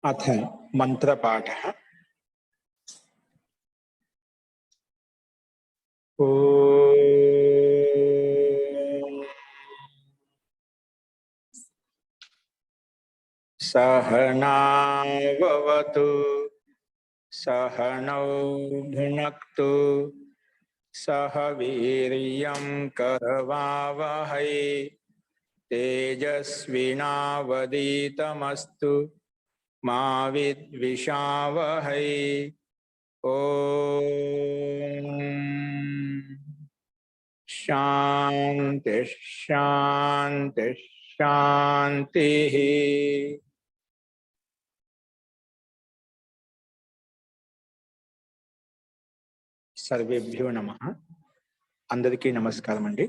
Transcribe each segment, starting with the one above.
अथ मंत्रपाठः। सहनाववतु सहनौ भुनक्तु सह वीर्यं करवावहै तेजस्विनावधीतमस्तु मा विद्विषावहै। ओम शांति शांति शांति। सर्वेभ्यो नमः। अंदरिकी नमस्कारम अंडी।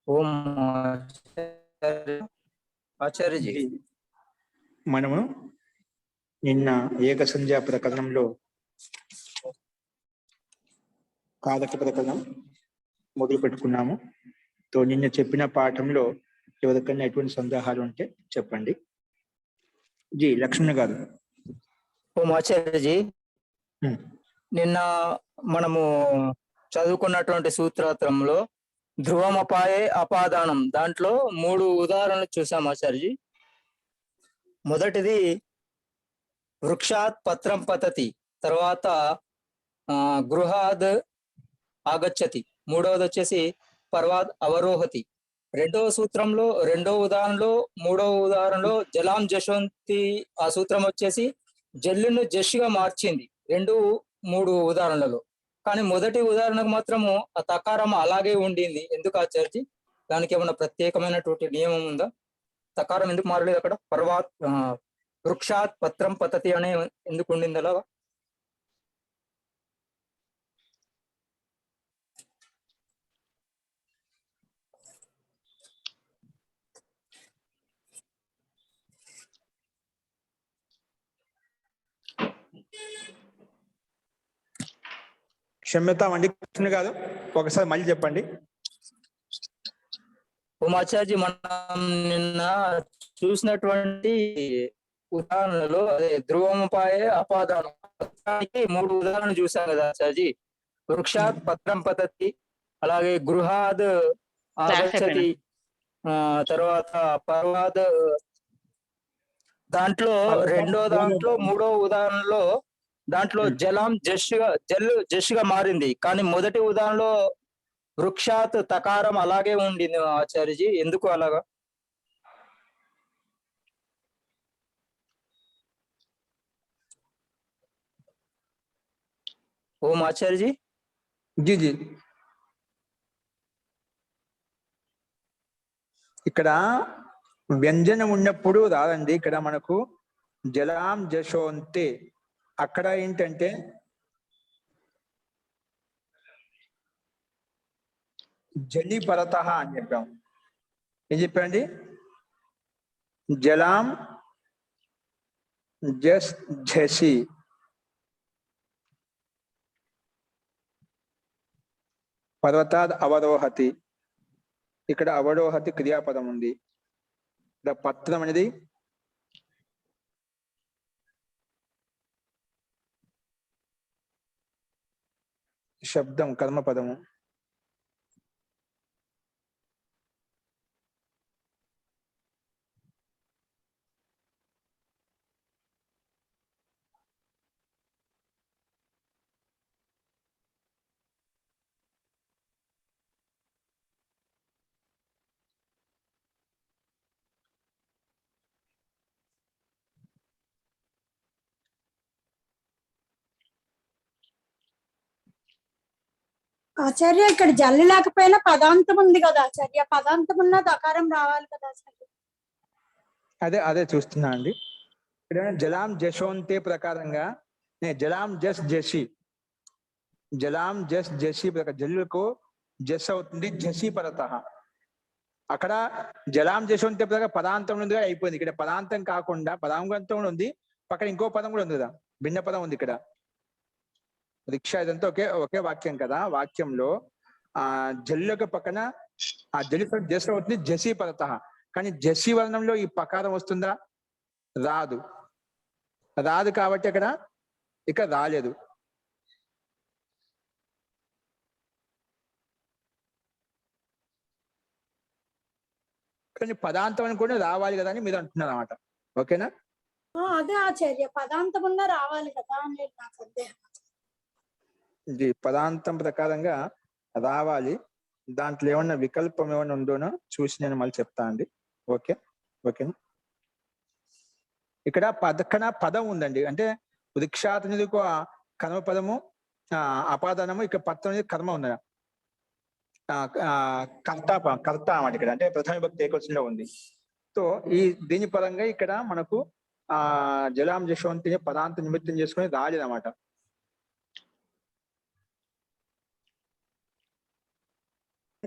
ఓం ఆచార్యజీ, మనము నిన్న ఏక సంధ్యా ప్రకరణంలో కాదక ప్రకరణం మొదలు పెట్టుకున్నాము. తో నిన్న చెప్పిన పాఠంలో ఎవరికైనా ఎటువంటి సందేహాలు ఉంటే చెప్పండి. జీ లక్ష్మణ్ గారు. ఓం ఆచార్యజీ, నిన్న మనము చదువుకున్నటువంటి సూత్రాత్రంలో ధ్రువమపాయే అపాదానం దాంట్లో 3 ఉదాహరణలు చూసాం ఆచార్యజీ. మొదటిది వృక్షాత్ పత్రం పతతి, తర్వాత గృహాద్ ఆగచ్చతి, మూడవది వచ్చేసి పర్వాద్ అవరోహతి. రెండవ సూత్రంలో రెండవ ఉదాహరణలో మూడవ ఉదాహరణలో జలాం జశవంతి, ఆ సూత్రం వచ్చేసి జల్లును జష్గా మార్చింది 2-3 ఉదాహరణలలో. కానీ మొదటి ఉదాహరణకు మాత్రము ఆ తకారం అలాగే ఉండింది. ఎందుకు ఆచార్య? దానికి ఏమైనా ప్రత్యేకమైనటువంటి నియమం ఉందా? తకారం ఎందుకు మారలేదు అక్కడ? పర్వాత్ వృక్షాత్ పత్రం పతతి అనే ఎందుకు ఉండింది అలాగా? క్షమ్యతామండి కృష్ణ గారు, ఒకసారి మళ్ళీ చెప్పండి. ఉమాచార్జీ, మనం నిన్న చూసినటువంటి ఉదాహరణలో అదే ధ్రువముపాయే అపాదానం 3 ఉదాహరణలు చూసాం కదా ఆచార్జీ. వృక్షాత్ పత్రం పతతి, అలాగే గృహాద్ ఆగచ్చతి, తర్వాత పర్వాద్. దాంట్లో రెండో దాంట్లో మూడో ఉదాహరణలో దాంట్లో జలం జల్లు జష్గా మారింది. కానీ మొదటి ఉదాహరణలో వృక్షాత్ తకారం అలాగే ఉండింది ఆచార్యజీ, ఎందుకు అలాగా? ఓం ఆచార్యజీ. జీ జీ, ఇక్కడ వ్యంజనం ఉన్నప్పుడు రాదండి. ఇక్కడ మనకు జలాం జశోంతే, అక్కడ ఏంటంటే జలి పరత అని చెప్పాం. ఏం చెప్పండి? జలాం జస్ ఝసి, పర్వతాద్ అవరోహతి. ఇక్కడ అవరోహతి క్రియాపదం ఉంది. పత్రం అనేది శబ్దం, కర్మపదము. ఆచార్య, ఇక్కడ జల్లు లేకపోయినా పదాంతం ఉంది కదా ఆచార్య, పదాంతం ఉన్న దకారం రావాలి కదా ఆచార్య. అదే అదే చూస్తున్నా అండి. ఇక్కడ జలాం జశోంతే ప్రకారంగా జలాం జస్ జసి, జలాం జస్ జసి జల్లుకు జస్ అవుతుంది, జసి పరత. అక్కడ జలాం జశోంతే ప్రకారం పదాంతం ఉంది అయిపోయింది. ఇక్కడ పదాంతం కాకుండా పదాంతం ఉంది, పక్కన ఇంకో పదం కూడా ఉంది కదా, భిన్న పదం ఉంది ఇక్కడ. రిక్షా ఇదంతా ఒకే వాక్యం కదా. వాక్యంలో జల్లుక పక్కన ఆ జసి అవుతుంది జసి పరత, కానీ జసి వర్ణంలో ఈ పకారం వస్తుందా? రాదు. రాదు కాబట్టి అక్కడ ఇక రాలేదు. కానీ పదాంతం కూడా రావాలి కదా అని మీరు అంటున్నారు అన్నమాట. ఓకేనా? అదే ఆచార్య, పదాంతం ఉన్న రావాలి కదా అనేది నా సందేహం. ఇది పదాంతం ప్రకారంగా రావాలి. దాంట్లో ఏమన్నా వికల్పం ఏమన్నా ఉందోనో చూసి నేను మళ్ళీ చెప్తా అండి. ఓకేనా? ఇక్కడ పదం ఉందండి. అంటే వృక్షాత్ అనేది ఒక కర్మ పదము, అపాదానము. ఇక్కడ పత్రం అనేది కర్మ ఉంది, కర్త అన్నమాట ఇక్కడ. అంటే ప్రథమ విభక్తి ఏకవచనంలో ఉంది. సో దీని పరంగా ఇక్కడ మనకు జలాం జశవంతిని పదాంత నిమిత్తం చేసుకుని రాలేదన్నమాట.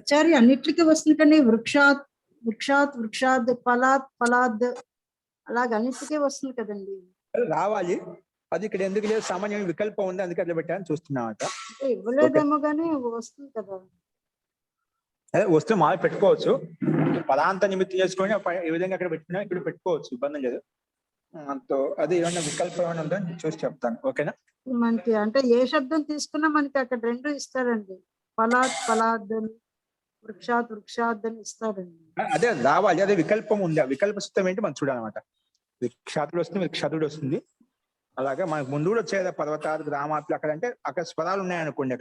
ఆచార్య అన్నిటికీ వస్తుంది కానీ వృక్షాత్ ఫలాద్ అలాగ అన్నిటికీ వస్తుంది కదండి. రావాలి, అది ఇక్కడ ఎందుకు లేదు, సామాన్యంగా వికల్పం ఉంది అందుకే అట్లా పెట్టాలని చూస్తున్నామట. ఇవ్వలేదేమో కానీ వస్తుంది కదా. అదే వస్తే మాది పెట్టుకోవచ్చు, పదాంత నిమిత్తం చేసుకొని ఏ విధంగా అక్కడ పెట్టినా ఇక్కడ పెట్టుకోవచ్చు, ఇబ్బంది లేదు. అది ఏమన్నా వికల్పం ఏమైనా ఉందో చూసి చెప్తాను. ఓకేనా? మనకి అంటే ఏ శబ్దం తీసుకున్నా మనకి అక్కడ రెండు ఇస్తారండి. ఫలాద్ అని, వృక్షాత్ అని ఇస్తారండి. అదే రావాలి, అదే వికల్పం ఉంది. ఆ వికల్ప సూత్రం ఏంటి మనం చూడాలన్నమాట. వృక్షాతుడు వస్తుంది, వృక్షాతుడు వస్తుంది. అలాగే మనకు ముందు కూడా వచ్చాయి పర్వతాలు, గ్రామాలు. అక్కడ అంటే అక్కడ స్వరాలు ఉన్నాయి అనుకోండి,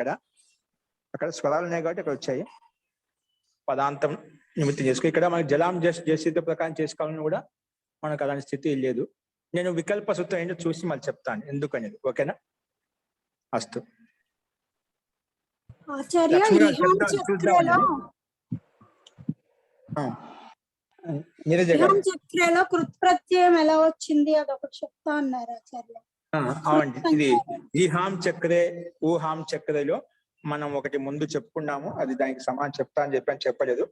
అక్కడ స్వరాలు ఉన్నాయి కాబట్టి అక్కడ వచ్చాయి. పదాంతం నిమిత్తం చేసుకో. ఇక్కడ మనకి జలాం జసి ప్రకారం చేసుకోవాలని కూడా మనకు అలాంటి స్థితి లేదు. నేను వికల్ప సూత్రం ఏంటో చూసి మళ్ళీ చెప్తాను ఎందుకనేది. ఓకేనా? అస్తు. ఆచార్య, చక్రలో కృత్ ప్రత్యయం ఎలా వచ్చింది అదొకటి చెప్తా అన్నారు ఆచార్య. అవునండి, ఇది ఈహాం చక్రే ఊహాం చక్రలో మనం ఒకటి ముందు చెప్పుకున్నాము. అది దానికి సమానం చెప్తా అని చెప్పలేదు.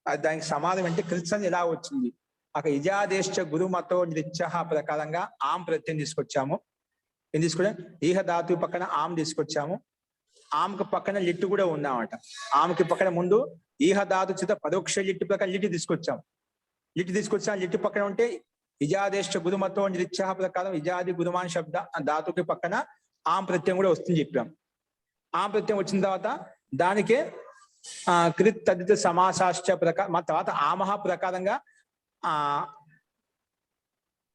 అది దానికి సమానం అంటే కృత్సన్ ఎలా వచ్చింది. అక్కడ ఇజాదేశ గురుమతో నిత్య ప్రకారంగా ఆం ప్రత్యయం తీసుకొచ్చాము. ఏం తీసుకొచ్చాము? ఈహ ధాతు పక్కన ఆం తీసుకొచ్చాము. ఆమెకు పక్కన లిట్టు కూడా ఉందన్నమాట. ఆమెకి పక్కన ముందు ఈహ ధాతు చేత పరోక్ష లిట్టు ప్రకారం లిట్టు తీసుకొచ్చాం. లిట్టు పక్కన ఉంటే ఇజాదేశ గురుమతో నిత్య ప్రకారం ఇజాది గురుమాన్ శబ్ద ధాతుకి పక్కన ఆం ప్రత్యయం కూడా వస్తుంది చెప్పాం. ఆం ప్రత్యయం వచ్చిన తర్వాత దానికే కృత్ తదిత సమాసాశ్చ ప్రకారం తర్వాత ఆమహ ప్రకారంగా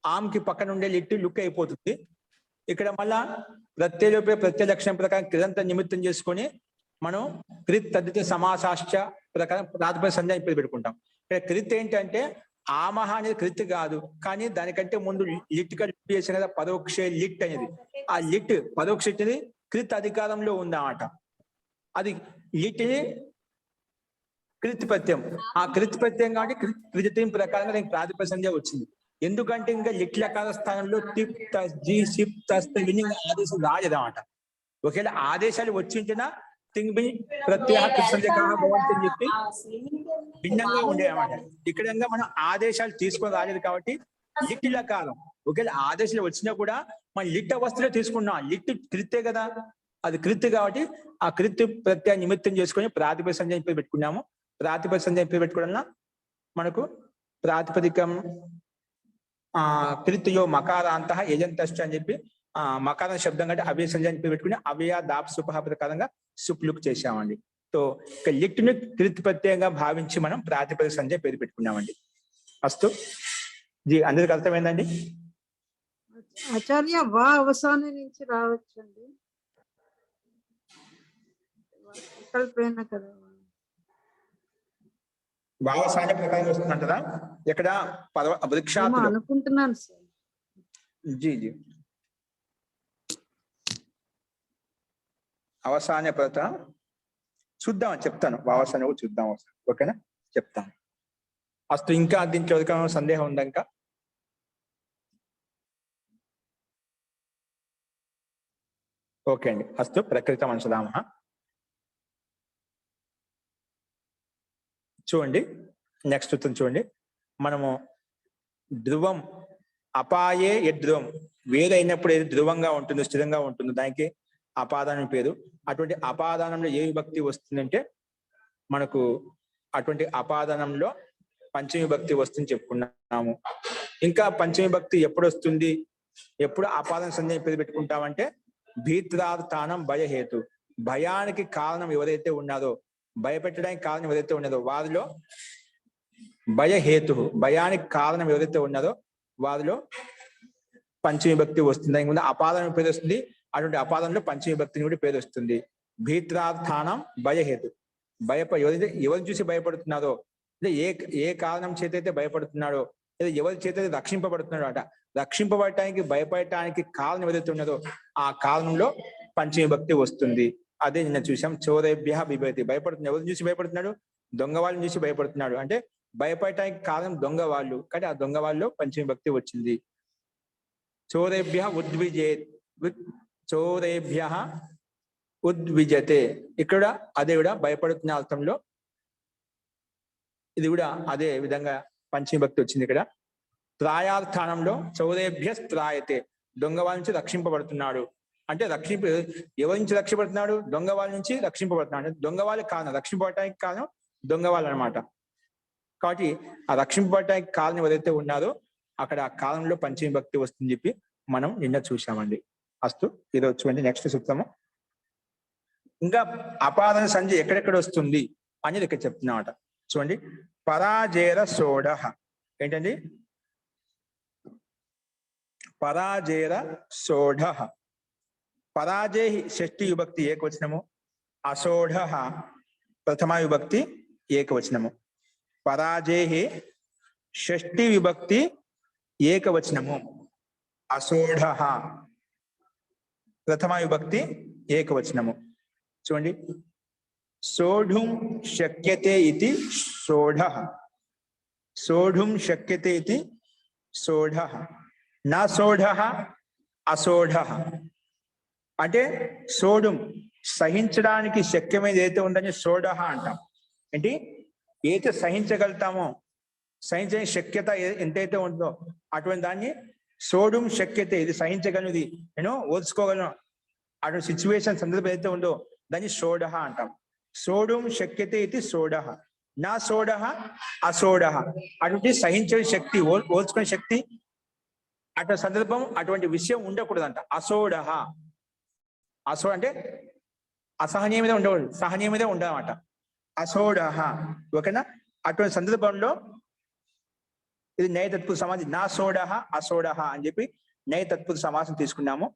ఆమ్కి పక్కన ఉండే లిట్టు లుక్ అయిపోతుంది. ఇక్కడ మళ్ళా ప్రత్యయ లక్షణం ప్రకారం క్రిదంత నిమిత్తం చేసుకొని మనం కృత్ తదిత సమాసాశ్చ ప్రకారం ప్రాతిపదిక సంజ్ఞ ఇప్పుడు పెట్టుకుంటాం. ఇక్కడ కృత్ ఏంటంటే ఆమహ అనేది కృత్ కాదు, కానీ దానికంటే ముందు లిట్ లిట్ చేసిన కదా పరోక్ష లిట్ అనేది. ఆ లిట్ పరోక్ష అనేది కృత్ అధికారంలో ఉందన్నమాట. అది లిట్ కృత్ ప్రత్యయం. ఆ కృత్ ప్రత్యయం కాబట్టి కృత్యం ప్రకారంగా దానికి ప్రాతిపదిక సంజ్ఞ వచ్చింది. ఎందుకంటే ఇంకా లిట్ లకార స్థానంలో టిప్ తస్ జీ సిప్ తస్ వినింగ్ ఆదేశం రాలేదన్నమాట. ఒకవేళ ఆదేశాలు వచ్చించినా తింగ్ బి ప్రత్యయ భవంతి అని చెప్పి భిన్నంగా ఉండేదన్నమాట. ఇక్కడ మనం ఆదేశాలు తీసుకొని రాలేదు కాబట్టి లిట్ లకారం. ఒకవేళ ఆదేశాలు వచ్చినా కూడా మనం లిట్ అవస్థలో తీసుకున్నాం. లిట్ కృత్తే కదా, అది కృత్ కాబట్టి ఆ కృత్ ప్రత్యయ నిమిత్తం చేసుకొని ప్రాతిపదిక సంజ్ఞ పేరు పెట్టుకున్నాము. ప్రాతిపదిక సంజ్ఞ పేరు పెట్టుకోవడం మనకు ప్రాతిపదికం కృత్యో మకారాంత యజంతశ్చ అని చెప్పి మకార శబ్దం కంటే అవయ సంజ్ఞ పేరు పెట్టుకుని అవయ దాప్ సుపహ ప్రకారంగా సుప్లుక్ చేశామండి. సో ఇక లిట్ ని కృత్ ప్రత్యయంగా భావించి మనం ప్రాతిపదిక సంజ్ఞ పేరు పెట్టుకున్నామండి. అస్తు జీ, అందరికి అర్థమైందండి? ఆచార్య వా అవసానం నుంచి రావచ్చండి, వికల్పేన కదా. భావసాన్య ప్రకారం వస్తుందంటారా? ఎక్కడ వృక్షాతులు అనుకుంటున్నాను సార్. జీ అవసాన ప్రత చూద్దాం, చెప్తాను. భావసాన్య కూడా చూద్దాం ఒకసారి. ఓకేనా? చెప్తాను. అసలు ఇంకా దీంట్లో ఎవరికైనా సందేహం ఉందా? ఇంకా ఓకే అండి. అస్తు ప్రకృత మనసుదామ. చూడండి, నెక్స్ట్ చూడండి. మనము ధ్రువం అపాయే యద్ధ్రువం, వేరైనప్పుడు ఏది ధ్రువంగా ఉంటుందో స్థిరంగా ఉంటుందో దానికి అపాదానం పేరు. అటువంటి అపాదానంలో ఏ విభక్తి వస్తుందంటే మనకు అటువంటి అపాదానంలో పంచమి విభక్తి వస్తుంది చెప్పుకున్నాము. ఇంకా పంచమి విభక్తి ఎప్పుడు వస్తుంది, ఎప్పుడు అపాదాన సంజ్ఞ పేరు పెట్టుకుంటామంటే భీత్రార్థానం భయహేతు, భయానికి కారణం ఎవరైతే ఉన్నారో, భయపెట్టడానికి కారణం ఎవరైతే ఉన్నదో వారిలో భయహేతు, భయానికి కారణం ఎవరైతే ఉన్నారో వారిలో పంచమి విభక్తి వస్తుంది. దానికి ముందు అపాదానం పేరు వస్తుంది, అటువంటి అపాదంలో పంచమి విభక్తిని కూడా పేరు వస్తుంది. భీత్రార్థానం భయహేతు, ఎవరిని చూసి భయపడుతున్నారో, లేదా ఏ కారణం చేతైతే భయపడుతున్నాడో, లేదా ఎవరి చేతైతే రక్షింపబడుతున్నాడో అట, రక్షింపబడటానికి భయపడటానికి కారణం ఏదైతే ఉన్నదో ఆ కారణంలో పంచమి విభక్తి వస్తుంది. అదే నిన్న చూసాం. చోరేభ్య బిభేతి, భయపడుతున్నాడు. ఎవరిని చూసి భయపడుతున్నాడు? దొంగ వాళ్ళని చూసి భయపడుతున్నాడు. అంటే భయపడటానికి కారణం దొంగ వాళ్ళు, కానీ ఆ దొంగ వాళ్ళలో పంచమి విభక్తి వచ్చింది. చోరేభ్య ఉద్విజేత్, చోరేభ్య ఉద్విజతే, ఇక్కడ అదే కూడా భయపడుతున్న అర్థంలో ఇది కూడా అదే విధంగా పంచమి విభక్తి వచ్చింది. ఇక్కడ త్రాయార్థానంలో చౌరేభ్య త్రాయతే, దొంగ వాళ్ళ నుంచి రక్షింపబడుతున్నాడు. అంటే ఎవరి నుంచి రక్షింపబడుతున్నాడు? దొంగ వాళ్ళ నుంచి రక్షింపబడుతున్నాడు. అంటే దొంగ వాళ్ళకి కారణం, రక్షింపబడటానికి కారణం దొంగ వాళ్ళు అనమాట. కాబట్టి ఆ రక్షింపబడటానికి కారణం ఎవరైతే ఉన్నారో అక్కడ ఆ కాలంలో పంచమి విభక్తి వస్తుందని చెప్పి మనం నిన్న చూసామండి. అస్తు, ఈరోజు చూడండి నెక్స్ట్ సూత్రము. ఇంకా అపాదన సంధి ఎక్కడెక్కడ వస్తుంది అనేది ఇక్కడ చెప్తున్నమాట. చూడండి, పరాజేర సోడ ఏంటండి? పరాజేర సోఢ, పరాజయ షష్ఠి విభక్తి ఏకవచనము, అసోఢ ప్రథమ విభక్తి ఏకవచనము. పరాజయ షష్ఠి విభక్తి ఏకవచనము, అసోఢ ప్రథమ విభక్తి ఏకవచనము. చూడండి, సోఢుం శక్యతే ఇది సోఢ, సోఢుం శక్యతే ఇది సోఢ, నా సోఢ అసోఢ. అంటే సోఢుం సహించడానికి శక్యమైనది ఏదైతే ఉందని సోఢ అంటాం. ఏంటి? ఏదైతే సహించగలుగుతామో, సహించే శక్యత ఎంతైతే ఉందో అటువంటి దాన్ని సోఢుం శక్యతే, ఇది సహించగలది, నేను ఓర్చుకోగలను, అటువంటి సిచ్యువేషన్ సందర్భం ఏదైతే ఉందో దాన్ని సోఢ అంటాం. సోఢుం శక్యతే ఇది సోఢ, నా సోఢ అసోఢ. అటువంటి సహించే శక్తి, ఓర్చుకునే శక్తి, అటువంటి సందర్భం, అటువంటి విషయం ఉండకూడదంట. అసోఢ, అసోఢ అంటే అసహనీయ మీద ఉండకూడదు, సహనీయ మీద ఉండదన్నమాట. అసోఢ, ఓకేనా? అటువంటి సందర్భంలో ఇది నయ తత్పురుష సమాసం, నా సోఢ అసోఢ అని చెప్పి నయ తత్పురుష సమాసం తీసుకున్నాము.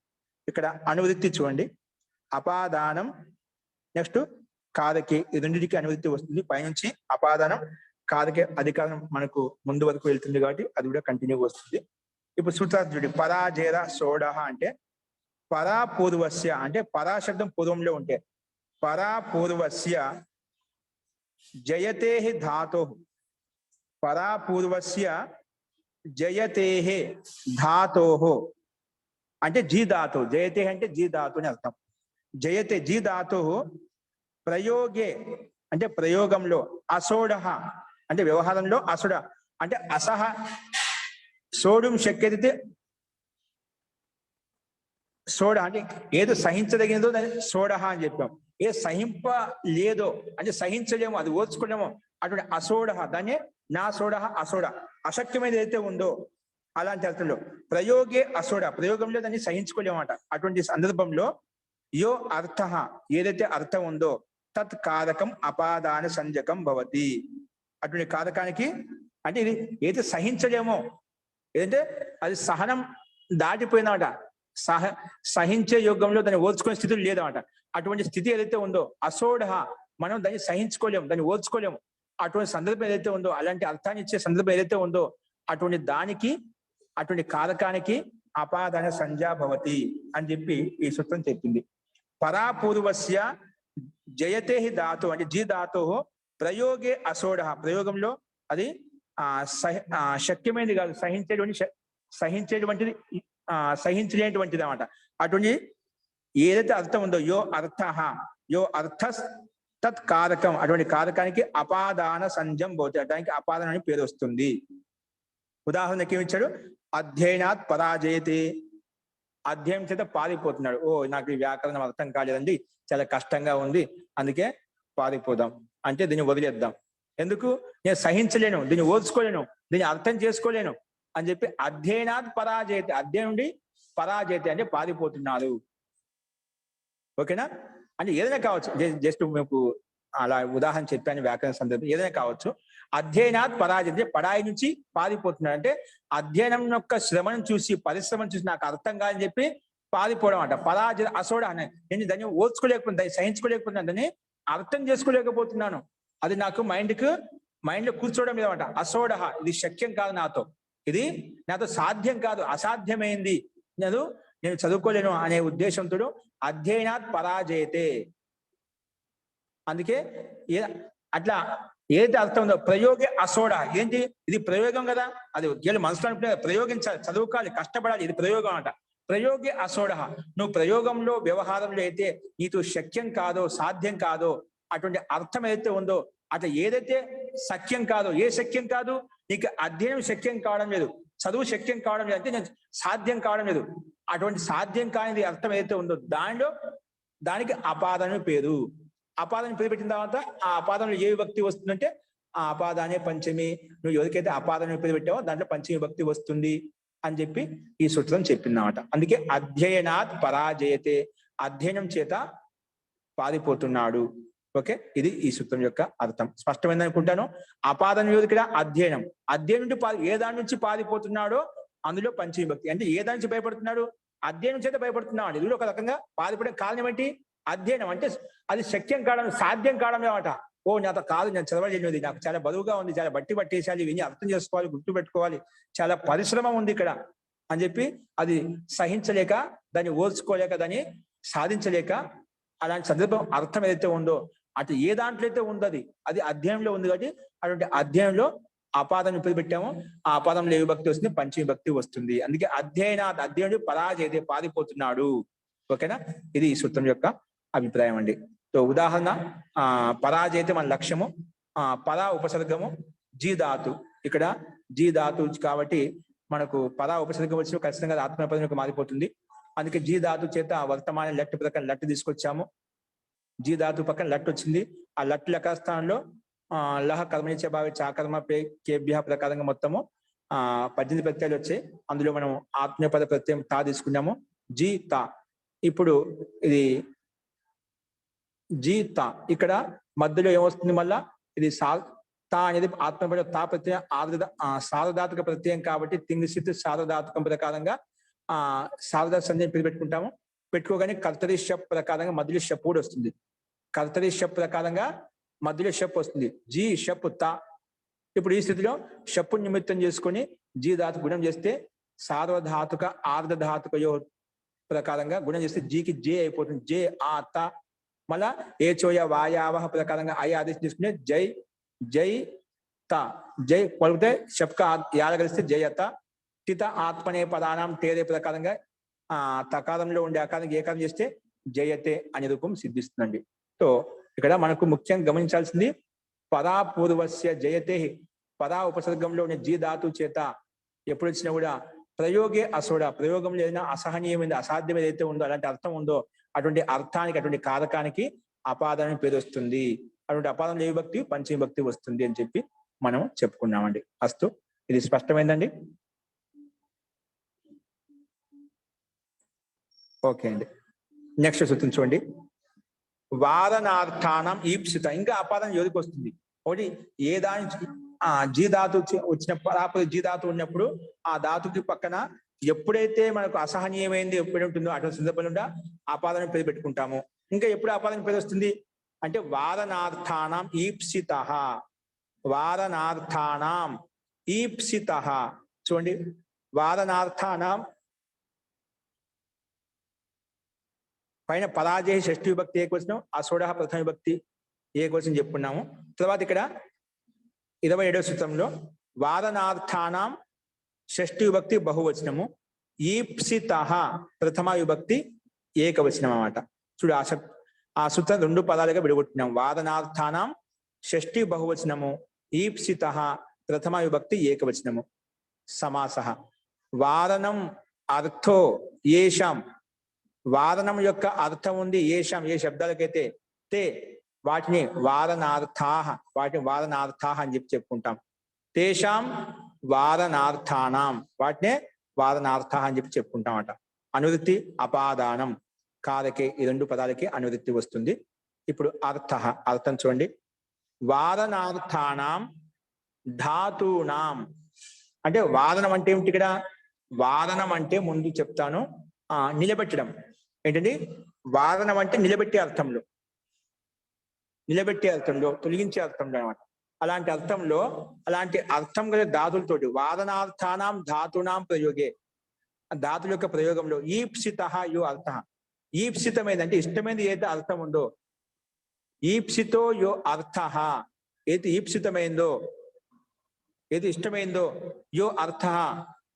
ఇక్కడ అనువృత్తి చూడండి, అపాదానం నెక్స్ట్ కారకే, ఈ రెండింటికి అనువృత్తి వస్తుంది. పైనుంచి అపాదానం కారకే అధికారం మనకు ముందు వరకు వెళ్తుంది కాబట్టి అది కూడా కంటిన్యూ వస్తుంది. ఇప్పుడు సూత్రాలు చూడండి, పరాజేర సోఢ అంటే పరా పూర్వస్య, అంటే పరా శబ్దం పూర్వంలో ఉంటే పరా పూర్వస్య జయతే ధాతో, పరా పూర్వస్య జయతే ధాతో అంటే జీ ధాతు, జయతే అంటే జీ ధాతు అని అర్థం. జయతే జీ ధాతు ప్రయోగే అంటే ప్రయోగంలో, అసోఢ అంటే వ్యవహారంలో, అసోఢ అంటే అసహ, సోఢుం శక్యతే సోఢ అంటే ఏదో సహించదగినదో దాన్ని సోఢ అని చెప్పాం. ఏ సహింప లేదో అంటే సహించలేమో, అది ఓర్చుకోలేమో, అటువంటి అసోఢ, దాన్ని నా సోఢ అసోఢ, అశక్యమైనది ఏదైతే ఉందో అలాంటి అర్థంలో. ప్రయోగే అసోఢ, ప్రయోగంలో దాన్ని సహించుకోలేమట. అటువంటి సందర్భంలో యో అర్థ, ఏదైతే అర్థం ఉందో తత్ కారకం అపాదాన సంజకం భవతి, అటువంటి కారకానికి, అంటే ఇది ఏదైతే సహించలేమో, ఏదంటే అది సహనం దాటిపోయినాట, సహించే యోగంలో దాన్ని ఓర్చుకునే స్థితి లేదన్నమాట. అటువంటి స్థితి ఏదైతే ఉందో అసోఢ, మనం దాన్ని సహించుకోలేము, దాన్ని ఓర్చుకోలేము. అటువంటి సందర్భం ఏదైతే ఉందో, అలాంటి అర్థాన్ని ఇచ్చే సందర్భం ఏదైతే ఉందో అటువంటి దానికి, అటువంటి కారకానికి అపాదాన సంజ్ఞా భవతి అని చెప్పి ఈ సూత్రం చెప్పింది. పరాపూర్వస్య జయతే ధాతు అంటే జీ ధాతు ప్రయోగే అసోఢ, ప్రయోగంలో అది శక్యమైనది కాదు, సహించలేటువంటిది అన్నమాట. అటువంటి ఏదైతే అర్థం ఉందో యో అర్థ, యో అర్థ తత్ కారకం, అటువంటి కారకానికి అపాదాన సంజం భవతి, దానికి అపాదాన అని పేరు వస్తుంది. ఉదాహరణకి ఏమిచ్చాడు? అధ్యయనాత్ పరాజయతే, అధ్యయనం చేత పారిపోతున్నాడు. ఓ నాకు ఈ వ్యాకరణం అర్థం కాలేదండి, చాలా కష్టంగా ఉంది, అందుకే పారిపోదాం అంటే దీన్ని వదిలేద్దాం. ఎందుకు? నేను సహించలేను, దీన్ని ఓర్చుకోలేను, దీన్ని అర్థం చేసుకోలేను అని చెప్పి అధ్యయనాత్ పరాజయతే, అధ్యయనం నుండి పరాజయతే అంటే పారిపోతున్నారు. ఓకేనా? అంటే ఏదైనా కావచ్చు, జస్ట్ మీకు అలా ఉదాహరణ చెప్పాను వ్యాకరణ సందర్భం, ఏదైనా కావచ్చు. అధ్యయనాత్ పరాజయతే, పడాయి నుంచి పారిపోతున్నాడు అంటే అధ్యయనం యొక్క శ్రమను చూసి, పరిశ్రమను చూసి నాకు అర్థం కాదని చెప్పి పారిపోవడం అంట. పరాజయ అసోడ అనే, నేను దాన్ని ఓర్చుకోలేకపోతున్నాను, దాన్ని సహించుకోలేకపోతున్నాను, దాన్ని అర్థం చేసుకోలేకపోతున్నాను, అది నాకు మైండ్ లో కూర్చోవడం లేదన్నమాట. అసోడ, ఇది శక్యం కాదు నాతో, ఇది నాతో సాధ్యం కాదు, అసాధ్యమైంది, నేను చదువుకోలేను అనే ఉద్దేశంతో అధ్యయనాత్ పరాజయతే. అందుకే అట్లా ఏదైతే అర్థం ఉందో ప్రయోగే అసోడ, ఏంటి ఇది ప్రయోగం కదా, అది వీళ్ళు మనసులో అనుకునే ప్రయోగించాలి, చదువుకోవాలి, కష్టపడాలి, ఇది ప్రయోగం అంట. ప్రయోగే అసోడ, నువ్వు ప్రయోగంలో వ్యవహారంలో అయితే నీకు శక్యం కాదో సాధ్యం కాదో అటువంటి అర్థం ఏదైతే ఉందో, అట్లా ఏదైతే సఖ్యం కాదో, ఏ శక్యం కాదు, నీకు అధ్యయనం శక్యం కావడం లేదు, చదువు శక్యం కావడం లేదు, అంటే నేను సాధ్యం కావడం లేదు, అటువంటి సాధ్యం కానిది అర్థం ఏదైతే ఉందో దానికి అపాదన పేరు. అపాదన పేరు పెట్టిన తర్వాత ఆ అపాదంలో ఏ విభక్తి వస్తుందంటే ఆ అపాదానే పంచమి, నువ్వు ఎవరికైతే అపాదన పేరు పెట్టావో దాంట్లో పంచమి విభక్తి వస్తుంది అని చెప్పి ఈ సూత్రం చెప్పిందన్నమాట. అందుకే అధ్యయనాత్ పరాజయతే, అధ్యయనం చేత పారిపోతున్నాడు. ఓకే, ఇది ఈ సూత్రం యొక్క అర్థం. స్పష్టమైంది అనుకుంటాను. అపాదన ఇక్కడ అధ్యయనం, అధ్యయనం నుండి ఏ దాని నుంచి పారిపోతున్నాడో అందులో పంచమి విభక్తి, అంటే ఏ దాని నుంచి భయపడుతున్నాడు, అధ్యయనం చేత భయపడుతున్నాడు. ఇది ఒక రకంగా పారిపడే కారణం ఏంటి, అధ్యయనం, అంటే అది శక్యం కావడం, సాధ్యం కావడం అనమాట. ఓ నాతో కాదు, నేను చదవలేనిది, నాకు చాలా బరువుగా ఉంది, చాలా పట్టేసాలి, ఇవన్నీ అర్థం చేసుకోవాలి, గుర్తు పెట్టుకోవాలి, చాలా పరిశ్రమ ఉంది ఇక్కడ అని చెప్పి అది సహించలేక, దాన్ని ఓర్చుకోలేక, దాన్ని సాధించలేక, అలాంటి సందర్భం అర్థం ఏదైతే ఉందో అటు ఏ దాంట్లో అయితే ఉందో అది అధ్యయనంలో ఉంది. కాబట్టి అటువంటి అధ్యయనంలో అపాదం ఇప్పుడు పెట్టాము, ఆ అపాదంలో ఏ విభక్తి వస్తుంది, పంచమి విభక్తి వస్తుంది. అందుకే అధ్యయనుడు పరాజయతే, పారిపోతున్నాడు. ఓకేనా, ఇది ఈ సూత్రం యొక్క అభిప్రాయం అండి. సో ఉదాహరణ, పరాజయతే మన లక్ష్యము, పరా ఉపసర్గము జీ ధాతు, ఇక్కడ జీ ధాతు కాబట్టి మనకు పరా ఉపసర్గం వచ్చి ఖచ్చితంగా ఆత్మపదంలోకి మారిపోతుంది. అందుకే జీ ధాతు చేత వర్తమాన లట్ ప్రకారం లట్ తీసుకొచ్చాము. జీ ధాతు పక్కన లట్ వచ్చింది, ఆ లట్ లక స్థానంలో లహ కర్మనిచ్చే భావి చాకర్మ కేభ్య ప్రకారంగా మొత్తము 18 ప్రత్యయాలు వచ్చాయి. అందులో మనం ఆత్మీయపద ప్రత్యయం తా తీసుకున్నాము, జీ తా. ఇప్పుడు ఇది జీ తా, ఇక్కడ మధ్యలో ఏమొస్తుంది, మళ్ళా ఇది తా అనేది ఆత్మపద తా ప్రత్యయం సార్వధాతుక ప్రత్యయం కాబట్టి తింగిసిత్ సార్వధాతుకం ప్రకారంగా సార్వధాత సంధిని పెట్టుకుంటాము. పెట్టుకోగానే కర్తరి షప్ ప్రకారంగా మధ్యలో షప్ కూడా వస్తుంది. కర్తరి షప్ ప్రకారంగా మధ్యలో షప్ వస్తుంది, జీ షప్ తా. ఇప్పుడు ఈ స్థితిలో షప్పు నిమిత్తం చేసుకొని జీ ధాతు గుణం చేస్తే సార్వధాతుక ఆర్ధధాతుకయో ప్రకారంగా గుణం చేస్తే జీకి జే అయిపోతుంది, జే ఆ తా. మళ్ళా ఏ చోయ వాయావహ ప్రకారంగా అయ ఆదేశం తీసుకునే జై జై తా, జై పలికితే షప్క యాద కలిస్తే జయత. టిత ఆత్మనే పదానం తేరే ప్రకారంగా తకారంలో ఉండే ఆకారానికి ఏకారం చేస్తే జయతే అనే రూపం సిద్ధిస్తుందండి. సో ఇక్కడ మనకు ముఖ్యంగా గమనించాల్సింది పదాపూర్వస్య జయతే, పదా ఉపసర్గంలో ఉన్న జీ ధాతు చేత ఎప్పుడు వచ్చినా కూడా ప్రయోగే అసోడ, ప్రయోగంలో ఏదైనా అసహనీయమైనది, అసాధ్యం ఏదైతే ఉందో అలాంటి అర్థం ఉందో అటువంటి అర్థానికి, అటువంటి కారకానికి అపాదాన్ని పేరు వస్తుంది. అటువంటి అపాదంలో ఏ విభక్తి, పంచమి విభక్తి వస్తుంది అని చెప్పి మనం చెప్పుకున్నామండి. అస్తు, ఇది స్పష్టమైందండి. ఓకే అండి, నెక్స్ట్ సూత్రం చూడండి. వాదనార్థానం ఈప్సిత, ఇంకా అపాదం యోధికి వస్తుంది. ఒకటి ఏ దాని జీ ధాతు వచ్చిన పరాపది జీ ధాతు ఉన్నప్పుడు ఆ ధాతుకి పక్కన ఎప్పుడైతే మనకు అసహనీయమైంది ఎప్పుడు ఉంటుందో అటువంటి సందర్భంలో అపాదన పేరు పెట్టుకుంటాము. ఇంకా ఎప్పుడు అపాదన పేరు వస్తుంది అంటే వాదనార్థానం ఈప్సిత, వాదనార్థానం ఈప్సిత. చూడండి, వాదనార్థానం పైన పరాజయ షష్ఠి విభక్తి ఏకవచనం, అసోడ ప్రథమ విభక్తి ఏకవచనం చెప్పుకున్నాము. తర్వాత ఇక్కడ 27వ సూత్రంలో వాదనార్థానం షష్ఠి విభక్తి బహువచనము, ఈప్సిత ప్రథమ విభక్తి ఏకవచనం అన్నమాట. చూడు, ఆ సూత్రం 2 పదాలుగా విడగొట్టినాం. వాదనార్థానం షష్ఠి బహువచనము, ఈప్సిత ప్రథమ విభక్తి ఏకవచనము. సమాస వాదనం అర్థో ఏషాం, వాదనం యొక్క అర్థం ఉంది ఏషాం, ఏ శబ్దాలకైతే తే వాటిని వాదనార్థాహ, వాటిని వాదనార్థాహ అని చెప్పి చెప్పుకుంటాం. తేషాం వాదనార్థానాం, వాటినే వాదనార్థాహ అని చెప్పి చెప్పుకుంటాం అట. అనువృత్తి అపాదానం కారకే, ఈ రెండు పదాలకి అనువృత్తి వస్తుంది. ఇప్పుడు అర్థ, అర్థం చూడండి. వాదనార్థానాం ధాతూనాం, అంటే వాదనం అంటే ఏమిటి ఇక్కడ? వాదనం అంటే ముందు చెప్తాను, నిలబెట్టడం. ఏంటండి వాదనం అంటే? నిలబెట్టే అర్థంలో, నిలబెట్టే అర్థంలో, తొలగించే అర్థంలో అనమాట. అలాంటి అర్థంలో, అలాంటి అర్థం గల ధాతులతోటి వాదనార్థానాం ధాతునాం ప్రయోగే, ధాతుల యొక్క ప్రయోగంలో ఈప్సిత యో అర్థ, ఈప్సితమైంది ఇష్టమైనది ఏదైతే అర్థం ఉందో, ఈప్సితో యో అర్థ, ఏది ఈప్సితమైందో, ఏది ఇష్టమైందో, యో అర్థ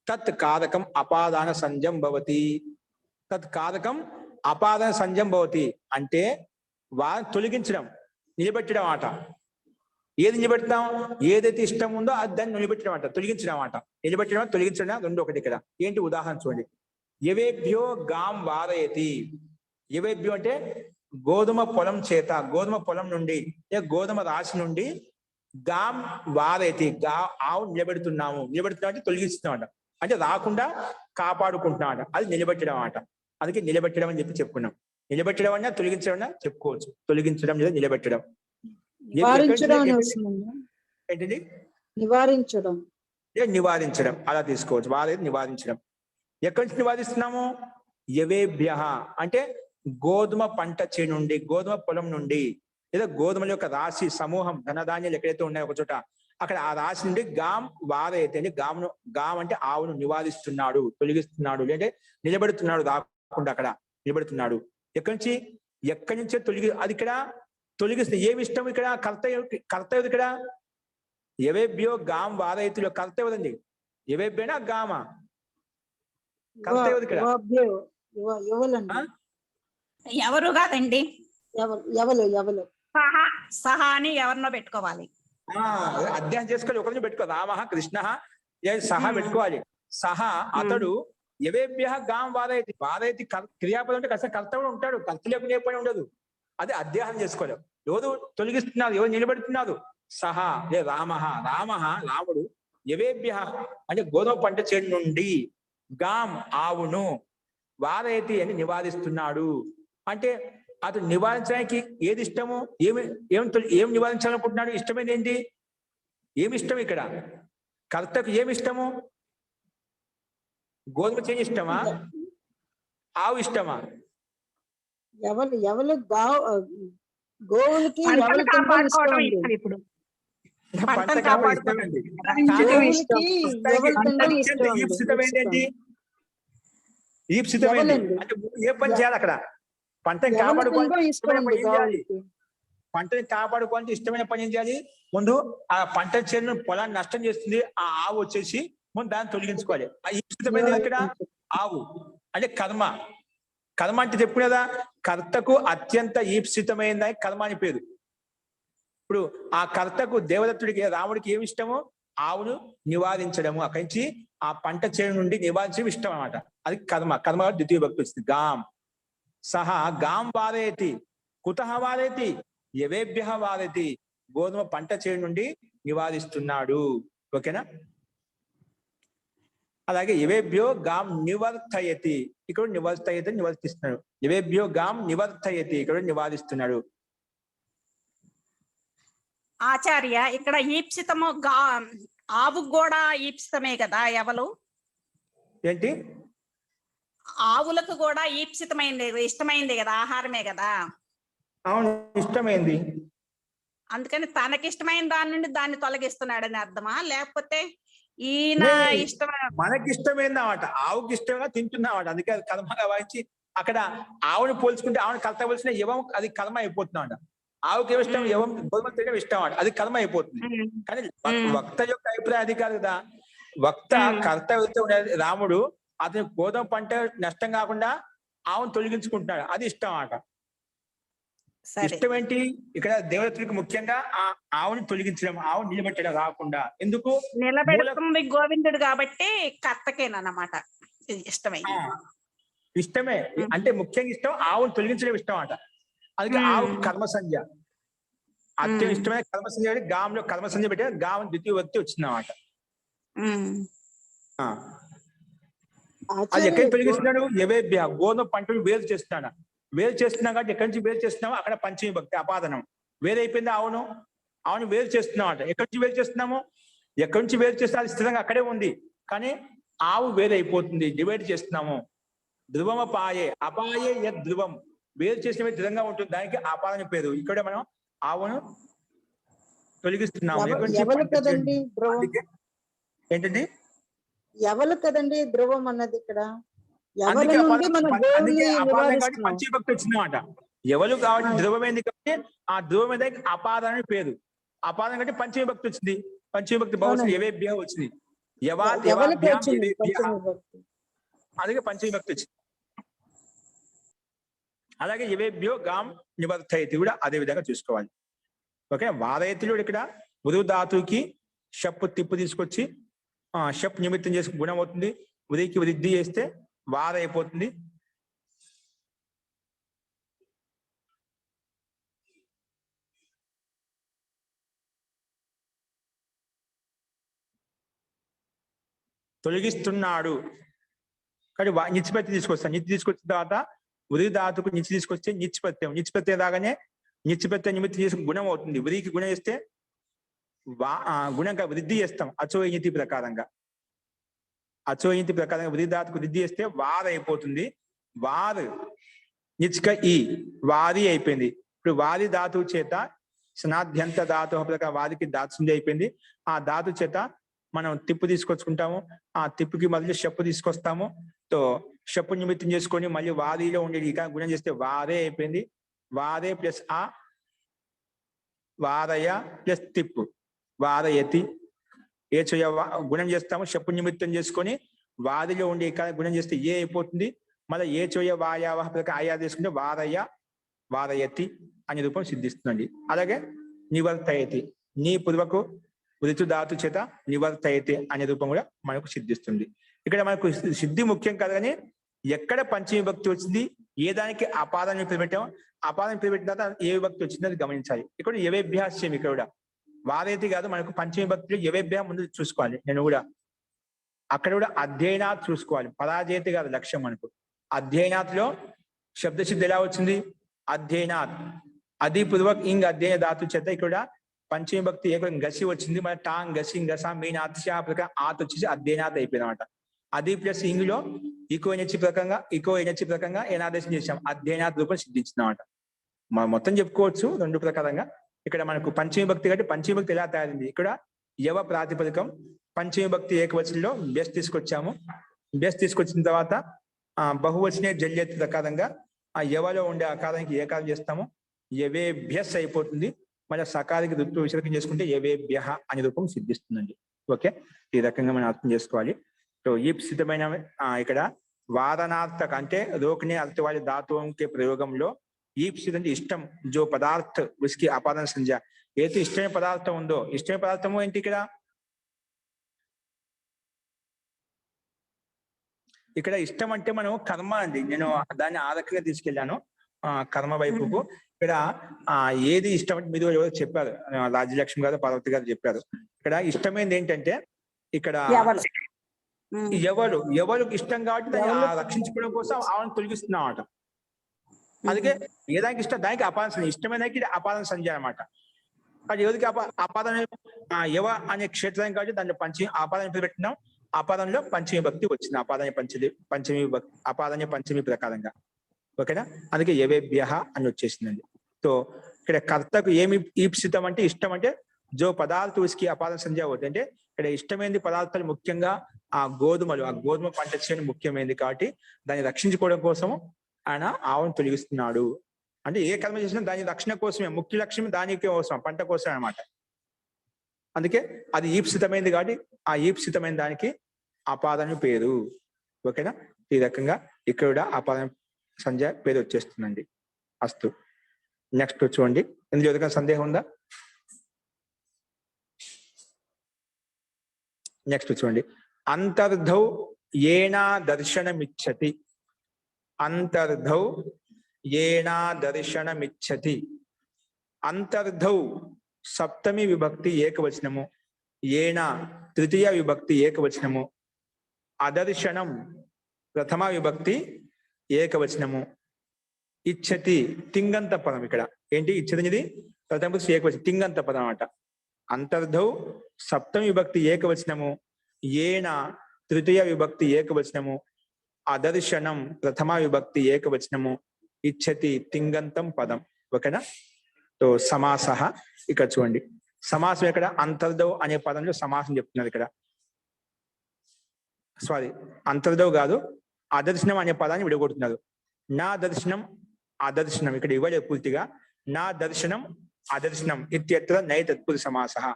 తత్ కారకం అపాదాన సంజం భవతి, తత్ కారకం అపాదాన సంజం భవతి అంటే తొలగించడం, నిలబెట్టడం ఆట. ఏది నిలబెడతాం? ఏదైతే ఇష్టం ఉందో అది దాన్ని నిలబెట్టడం అంట, తొలగించడం అంట. నిలబెట్టడం, తొలగించడం రెండు ఒకటి. ఇక్కడ ఏంటి ఉదాహరణ చూడండి. యవేభ్యో గాం వారయతి, యవేభ్యో అంటే గోధుమ పొలం చేత, గోధుమ పొలం నుండి, గోధుమ రాశి నుండి గాం వారయతి, ఆవు నిలబెడుతున్నాము. నిలబెడుతున్నాం అంటే తొలగిస్తున్నాం అంట, అంటే రాకుండా కాపాడుకుంటున్నాం అంట. అది నిలబెట్టడం అంట. అందుకే నిలబెట్టడం అని చెప్పి చెప్పుకున్నాం. నిలబెట్టడం అన్నా తొలగించడం అన్నా చెప్పుకోవచ్చు. తొలగించడం లేదా నిలబెట్టడం. ఏంటిది? నివారించడం, నివారించడం అలా తీసుకోవచ్చు. వారైతే నివారించడం. ఎక్కడి నుంచి నివారిస్తున్నాము? యవేభ్య అంటే గోధుమ పంట చేను నుండి, గోధుమ పొలం నుండి, లేదా గోధుమల యొక్క రాశి సమూహం, ధనధాన్యాలు ఎక్కడైతే ఉన్నాయో ఒక చోట, అక్కడ ఆ రాశి నుండి గాం వారైతే అంటే గామును, గాం అంటే ఆవును నివారిస్తున్నాడు, తొలగిస్తున్నాడు, అంటే నిలబెడుతున్నాడు, రాకుండా అక్కడ నిలబెడుతున్నాడు. ఎక్కడి నుంచే తొలగి, అది ఇక్కడ తొలగిస్తుంది. ఏమి ఇష్టం ఇక్కడ? కర్త ఇక్కడ యవేభ్యో గాం వారైతులో కర్త ఎవరండి? యవేభ్యనా గామా? కర్త ఎవరు ఇక్కడ? ఎవరు కాదండి, ఎవలు సహా అని ఎవరినో పెట్టుకోవాలి. అధ్యయనం చేసుకోవాలి. ఒకరిని పెట్టుకో. రామ కృష్ణ సహా పెట్టుకోవాలి. సహా అతడు యవేభ్య గాం వారైతి, వారైతి క్రియాపదం అంటే అసలు కర్త కూడా ఉంటాడు, కర్త లేకుండా పని ఉండదు. అది అధ్యయనం చేసుకోవాలి. ఎవరు తొలగిస్తున్నారు, ఎవరు నిలబెడుతున్నారు? సహా లే రామ, రాముడు యవేభ్య అంటే గోధుమ పంట చేను నుండి, గాం ఆవును, వారైతి అని నివారిస్తున్నాడు. అంటే అతను నివారించడానికి ఏది ఇష్టము, ఏం నివారించాలనుకుంటున్నాడు? ఇష్టమైంది ఏంటి? ఏమి ఇష్టం ఇక్కడ? కర్తకు ఏమి ఇష్టము? గోధుమ చేను ఇష్టమా? ఆవు ఇష్టమా? ఎవరు గోవులకి ఇప్పుడు పంట కాపాడు ఈప్సితమైంది. ఈప్సితమైంది అంటే ఏ పని చేయాలి అక్కడ? పంటని కాపాడుకోవాలి. పంటని కాపాడుకోవాలంటే ఇష్టమైన పని ఏం చేయాలి? ముందు ఆ పంట చేను పొలాన్ని నష్టం చేస్తుంది ఆ ఆవు వచ్చేసి, ముందు దాన్ని తొలగించుకోవాలి. ఆ ఈప్సితమైనది ఇక్కడ ఆవు అంటే కర్మ. కర్మ అంటే చెప్పు కదా, కర్తకు అత్యంత ఈప్సితమైందని కర్మ అని పేరు. ఇప్పుడు ఆ కర్తకు, దేవదత్తుడికి, రాముడికి ఏమి ఇష్టమో ఆవును నివారించడము, అక్కడి నుంచి ఆ పంట చేను నుండి నివారించడం ఇష్టం అన్నమాట. అది కర్మ. కర్మ ద్వితీయ భక్తి వస్తుంది. గాం సహా గాం వారేతి, కుతః వారేతి, యవేభ్య వారేతి, గోధుమ పంట చేను నుండి నివారిస్తున్నాడు. ఓకేనా? అలాగే యవేభ్యో గాం నివర్తయతి, ఇక్కడ నివర్తయతి నివర్తిస్తున్నాడు. యవేభ్యో గాం నివర్తయతి, ఇక్కడ నివారిస్తున్నాడు. ఆచార్య, ఇక్కడ ఈప్సితము ఆవు కూడా ఈప్సితమే కదా ఎవలు? ఏంటి? ఆవులకు కూడా ఈప్సితమైంది, ఇష్టమైంది కదా, ఆహారమే కదా. అవును, ఇష్టమైంది. అందుకని తనకిష్టమైన దాని నుండి దాన్ని తొలగిస్తున్నాడని అర్థమా? లేకపోతే ఈయన ఇష్టం మనకి ఇష్టమైంది అన్నమాట, ఆవుకి ఇష్టంగా తింటున్నామాట. అందుకే అది కర్మగా వాయించి అక్కడ ఆవుని పోల్చుకుంటే, ఆవుని కర్త పోల్చిన యవం అది కర్మ అయిపోతున్నాడు. ఆవుకి ఏమి ఇష్టం? యవం గోధుమ తినడం ఇష్టం అన్నమాట, అది కర్మ అయిపోతుంది. కానీ వక్త యొక్క అభిప్రాయం అది కాదు కదా. వక్త కర్త ఎవరైతే ఉండేది రాముడు, అతని గోధుమ పంట నష్టం కాకుండా ఆవును తొలగించుకుంటున్నాడు, అది ఇష్టం అన్నమాట. ఇష్టం ఏంటి ఇక్కడ? దేవతలకు ముఖ్యంగా ఆ ఆవుని తొలగించడం, ఆవు నిలబెట్టడం రాకుండా. ఎందుకు? నిలబెడుతుంది గోవిందుడు కాబట్టి కర్తకేనమాట. ఇష్టమైంది. ఇష్టమే అంటే ముఖ్యంగా ఇష్టం ఆవును తొలగించడం ఇష్టం అట. అందుకే ఆవుకు కర్మ సంజ్ఞ అత్యంత ఇష్టమైన కర్మ సంజ్ఞ పెట్టి గాంలో కర్మ సంజ్ఞ పెట్టి గాం ద్వితీయ వ్యక్తి వచ్చిందన్నమాట. అది ఎక్కడ తొలగిస్తున్నాడు? యవేభ్య గోధుమ పంటను వేరు చేస్తున్నాడు. వేరు చేస్తున్నా కాబట్టి ఎక్కడి నుంచి వేరు చేస్తున్నామో అక్కడ పంచమి భక్తి అపాదనం వేరైపోయింది. ఆవును వేరు చేస్తున్నాం అంట. ఎక్కడి నుంచి వేరు చేస్తున్నాము? ఎక్కడి నుంచి వేరు చేస్తే అది స్థిరంగా అక్కడే ఉంది, కానీ ఆవు వేరైపోతుంది, డివైడ్ చేస్తున్నాము. ధ్రువం అపాయే అపాయే యద్ ధ్రువం వేరు చేసిన దృఢంగా ఉంటుంది, దానికి అపాదన పేరు. ఇక్కడ మనం ఆవును తొలగిస్తున్నాము. ఏంటండి ఎవరు కదండి ధ్రువం అన్నది ఇక్కడ? పంచవిభక్తి వచ్చిందన్నమాట. ఎవరు కాబట్టి ధ్రువమైంది కాబట్టి ఆ ధ్రువం మీద అపాదన అని పేరు. అపాదన కంటే పంచవిభక్తి వచ్చింది. పంచవిభక్తి బహుశా యవేభ్య వచ్చింది. అలాగే పంచవిభక్తి వచ్చింది. అలాగే యవేభ్యో గాం నివర్తయతి కూడా అదే విధంగా చూసుకోవాలి. ఓకే, వారయతిలో ఇక్కడ ఉరువు ధాతువుకి షప్పు తిప్పు తీసుకొచ్చి షప్ నిమిత్తం చేసి గుణం అవుతుంది. ఉరికి వృద్ధి చేస్తే వార అయిపోతుంది. తొలగిస్తున్నాడు కానీ నిత్యపత్తి తీసుకొస్తాను. నిత్య తీసుకొచ్చిన తర్వాత ఉరి ధాతుకు నిత్య తీసుకొస్తే నిత్యపత్యం. నిత్యపత్యం రాగానే నిత్యపత్యం నిమిత్తం చేసి గుణం అవుతుంది. ఉరికి గుణం చేస్తే గుణంగా వృద్ధి చేస్తాం. అచోయతి ప్రకారంగా అచోయతి ప్రకారంగా వృద్ధి ధాతుకు వృద్ధి చేస్తే వార అయిపోతుంది. వారు నిచ్క ఈ వారి అయిపోయింది. ఇప్పుడు వారి ధాతువు చేత స్నాధ్యంత ధాతు ప్రకారం వారికి ధాతు అయిపోయింది. ఆ ధాతు చేత మనం తిప్పు తీసుకొచ్చుకుంటాము. ఆ తిప్పుకి మళ్ళీ షప్పు తీసుకొస్తాము. తో షప్పు నిమిత్తం చేసుకొని మళ్ళీ వారిలో ఉండేది ఇక గుణం చేస్తే వారే అయిపోయింది. వారే ప్లస్ ఆ వారయ ప్లస్ తిప్పు వారయతి. ఏ చోయ గుణం చేస్తాము. షప్పు నిమిత్తం చేసుకొని వారిలో ఉండే ఇక గుణం చేస్తే ఏ అయిపోతుంది. మళ్ళీ ఏ చోయ వాయావ ప్రకారం ఆయా తీసుకుంటే వారయ వారయతి అనే రూపం సిద్ధిస్తుందండి. అలాగే నివర్తయతి నీ పూర్వకు ఋతు ధాతు చేత నివర్తయతి అనే రూపం కూడా మనకు సిద్ధిస్తుంది. ఇక్కడ మనకు సిద్ధి ముఖ్యం కాదు, కానీ ఎక్కడ పంచమి విభక్తి వచ్చింది, ఏ దానికి అపాదాన్ని పెట్టామో అపాదం పెట్టిన తర్వాత ఏ విభక్తి వచ్చిందని గమనించాలి. ఇక్కడ యవేభ్యాస్యం ఇక్కడ కూడా వారైతే కాదు, మనకు పంచమి విభక్తిలో యవేభ్య ముందు చూసుకోవాలి. నేను కూడా అక్కడ కూడా అధ్యయనాత్ చూసుకోవాలి. పరాజయతి కాదు లక్ష్యం మనకు. అధ్యయనాత్లో శబ్దసిద్ధి ఎలా వచ్చింది? అధ్యయనాత్ అది పూర్వక్ ఇంగ్ అధ్యయన ధాతు చేత ఇక్కడ పంచమి భక్తి ఏక గసి వచ్చింది. మన టాంగ్ గసి గస మీన్ అతిశా ప్రకారం ఆత్ వచ్చేసి అధ్యయనాత్ అయిపోయింది అనమాట. అది ప్లస్ ఇంగ్ లో ఈకో ఎనర్జీ ప్రకారంగా ఏనాదేశం చేసాం. అధ్యయనాత్ రూపం సిద్ధించింది అనమాట. మనం మొత్తం చెప్పుకోవచ్చు రెండు ప్రకారంగా. ఇక్కడ మనకు పంచమి భక్తి కాబట్టి పంచమి భక్తి ఎలా తయారైంది? ఇక్కడ యవ ప్రాతిపదికం పంచమి భక్తి ఏకవచనంలో బెస్ తీసుకొచ్చాము. బెస్ తీసుకొచ్చిన తర్వాత బహువచనే జల్యత్ ప్రకారంగా ఆ యవలో ఉండే ఆకారానికి ఏకారం చేస్తాము. యవేభ్యస్ అయిపోతుంది. మళ్ళీ సకారికి ఋతు విసర్గం చేసుకుంటే యవేభ్య అనే రూపం సిద్ధిస్తుందండి. ఓకే, ఈ రకంగా మనం అర్థం చేసుకోవాలి. సో ఈ సిద్ధమైన ఇక్కడ వాదనార్థక అంటే రోకనే అర్థవాళి धातुओं ప్రయోగంలో ఈప్సిత్ అంటే ఇష్టం, జో పదార్థ ఉస్కి అపాదన సంజ్ఞ. ఏది ఇష్టమైన పదార్థం ఉందో, ఇష్టమైన పదార్థము ఏంటి ఇక్కడ? ఇక్కడ ఇష్టం అంటే మనం కర్మ అండి. నేను దాన్ని ఆ రకంగా తీసుకెళ్లాను కర్మ వైపుకు. ఇక్కడ ఏది ఇష్టం అంటే మీరు ఎవరు చెప్పారు, రాజ్యలక్ష్మి గారు పార్వతి గారు చెప్పారు. ఇక్కడ ఇష్టమైనది ఏంటంటే ఇక్కడ ఎవరికి ఇష్టం కాబట్టి దాన్ని రక్షించుకోవడం కోసం ఆమెను తొలగిస్తున్నాం అన్నమాట. అందుకే ఏదానికి ఇష్టం దానికి అపాదన సంజ్ఞ. ఇష్టమైన అపాదన సంజ్ఞ అనమాట. అది ఎవరికి అపాదన యవ అనే క్షేత్రం కాబట్టి దాంట్లో ఆపాదన పెట్టినాం. ఆపాదనలో పంచమి భక్తి వచ్చింది. అపాదన పంచమి ప్రకారంగా. ఓకేనా? అందుకే యవేభ్య అని వచ్చేసిందండి. సో ఇక్కడ కర్తకు ఏమి ఈప్సితం అంటే ఇష్టం అంటే జో పదార్థ ఉస్కి అపాదన సంజ్ఞ అవుతుంది. అంటే ఇక్కడ ఇష్టమైనది పదార్థాలు ముఖ్యంగా ఆ గోధుమ పంట చేయడం ముఖ్యమైనది కాబట్టి దాన్ని రక్షించుకోవడం కోసం ఆయన ఆవును తొలగిస్తున్నాడు. అంటే ఏ కర్మ చేసినా దాని రక్షణ కోసమే, ముఖ్య లక్ష్యం దానికి కోసం, పంట కోసం అనమాట. అందుకే అది ఈప్సితమైనది కాబట్టి ఆ ఈప్సితమైన దానికి అపాదన పేరు. ఓకేనా? ఈ రకంగా ఇక్కడ అపాదన సంజ్ఞ పేరు వచ్చేస్తుందండి. అస్తు. నెక్స్ట్ చూడండి, ఇందులో ఏదైనా సందేహం ఉందా? నెక్స్ట్ చూడండి, అంతర్ధౌ ఏనా దర్శనమిచ్చతి. అంతర్ధౌ ఏనా దర్శనమిచ్చతి. అంతర్ధౌ సప్తమి విభక్తి ఏకవచనము, ఏనా తృతీయ విభక్తి ఏకవచనము, అదర్శనం ప్రథమ విభక్తి ఏకవచనము, ఇచ్చతి తింగంత పదం. ఇక్కడ ఏంటి ఇచ్చతి అనేది ప్రథమ విభక్తి ఏకవచనం, తింగంత పదం అన్నమాట. అంతర్ధౌ సప్తమి విభక్తి ఏకవచనము, ఏన తృతీయ విభక్తి ఏకవచనము, అదర్శనం ప్రథమ విభక్తి ఏకవచనము, ఇచ్చతి తింగంతం పదం. ఓకేనా? సో సమాసః ఇక్కడ చూడండి, సమాసం ఇక్కడ అంతర్ధౌ అనే పదంలో సమాసం చెప్తున్నారు. ఇక్కడ సారీ, అంతర్ధౌ కాదు, అదర్శనం అనే పదాన్ని విడగొడుతున్నారు. నా దర్శనం అదర్శనం ఇక్కడ ఇవ్వలేదు పూర్తిగా. నా దర్శనం అదర్శనం ఇత్యత్ర నై తత్పురుష సమాసః.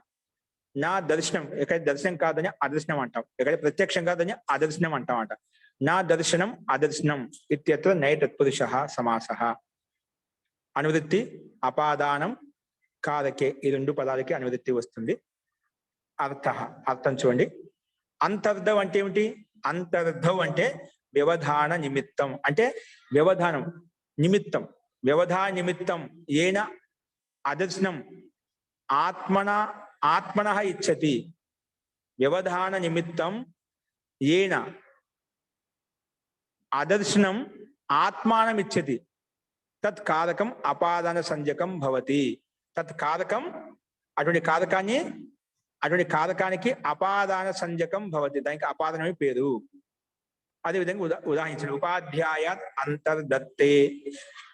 నా దర్శనం ఎక్కడ దర్శనం కాదని అదర్శనం అంటాం, ఎక్కడ ప్రత్యక్షం కాదని అదర్శనం అంటాం అంట. నా దర్శనం అదర్శనం ఇత్యత్ర నై తత్పురుష సమాసః. అనువృత్తి అపాదానం కారకే, ఈ రెండు పదాలకి అనువృత్తి వస్తుంది. అర్థ అర్థం చూడండి. అంతర్ధం అంటే ఏమిటి? అంతర్ధం అంటే వ్యవధాన నిమిత్తం, అంటే వ్యవధానం నిమిత్తం, వ్యవధాన నిమిత్తం ఏన అదర్శనం ఆత్మనః ఇచ్చతి. వ్యవధాన నిమిత్తం ఏన అదర్శనం ఆత్మానం ఇచ్చతి. తత్ కారకం అపాదాన సంజ్ఞకం భవతి. తత్ కారకం అటువంటి కారకానికి అపాదాన సంజ్ఞకం భవతి, దానికి అపాదానమే పేరు. అదేవిధంగా ఉదాహరించారు. ఉపాధ్యాయాత్ అంతర్దత్తే,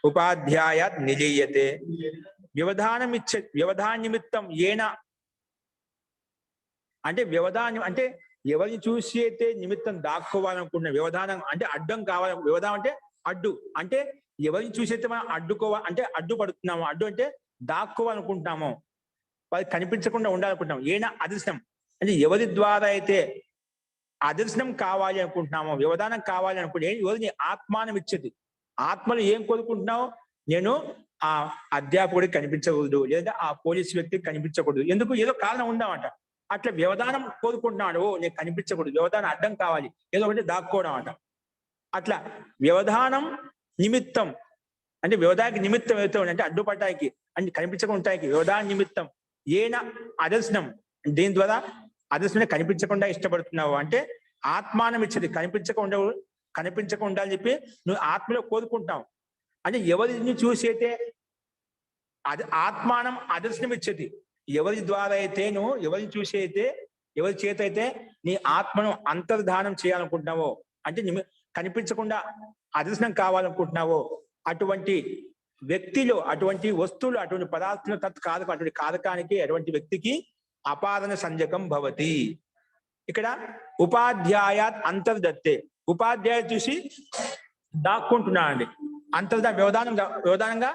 ఉపాధ్యాయాత్ నిలీయతే. వ్యవధానం వ్యవధాన నిమిత్తం ఏన అంటే వ్యవధానం అంటే ఎవరిని చూసి అయితే నిమిత్తం దాక్కోవాలనుకున్న, వ్యవధానం అంటే అడ్డం కావాలి. వ్యవధానం అంటే అడ్డు, అంటే ఎవరిని చూసి అయితే మనం అంటే అడ్డుపడుతున్నాము. అడ్డు అంటే దాక్కోవాలనుకుంటున్నాము, వారి కనిపించకుండా ఉండాలనుకుంటున్నాము. ఏన అదర్శనం అంటే ఎవరి ద్వారా అయితే అదర్శనం కావాలి అనుకుంటున్నామో, వ్యవధానం కావాలి అనుకుంటే ఎవరిని ఆత్మానం ఇచ్చేది. ఆత్మలు ఏం కోరుకుంటున్నావు? నేను ఆ అధ్యాపకుడికి కనిపించకూడదు, లేదా ఆ పోలీసు వ్యక్తికి కనిపించకూడదు. ఎందుకు? ఏదో కారణం ఉందామంట. అట్లా వ్యవధానం కోరుకుంటున్నాడు. ఓ నేను కనిపించకూడదు, వ్యవధానం అడ్డం కావాలి, ఏదో ఒకటి దాక్కోవడం అంట. అట్లా వ్యవధానం నిమిత్తం అంటే వ్యవధానికి నిమిత్తం అవుతాడు, అంటే అడ్డుపడటానికి, అంటే కనిపించకుంటానికి వ్యవధాన నిమిత్తం. ఏన అదర్శనం, దీని ద్వారా అదర్శనం కనిపించకుండా ఇష్టపడుతున్నావు అంటే ఆత్మానం ఇచ్చేది. కనిపించకుండా అని చెప్పి నువ్వు ఆత్మలో కోరుకుంటున్నావు. అంటే ఎవరిని చూసి అయితే అది ఆత్మానం అదర్శనం ఇచ్చేది. ఎవరి ద్వారా అయితే నువ్వు ఎవరిని చూసి అయితే, ఎవరి చేత అయితే నీ ఆత్మను అంతర్ధానం చేయాలనుకుంటున్నావో, అంటే కనిపించకుండా అదర్శనం కావాలనుకుంటున్నావో, అటువంటి వ్యక్తిలో, అటువంటి వస్తువులు, అటువంటి పదార్థంలో తత్ కారకం, అటువంటి కారకానికి, అటువంటి వ్యక్తికి అపాదన సంజ్ఞకం భవతి. ఇక్కడ ఉపాధ్యాయాత్ అంతర్దత్తే, ఉపాధ్యాయ చూసి దాక్కుంటున్నానండి. వ్యవధానంగా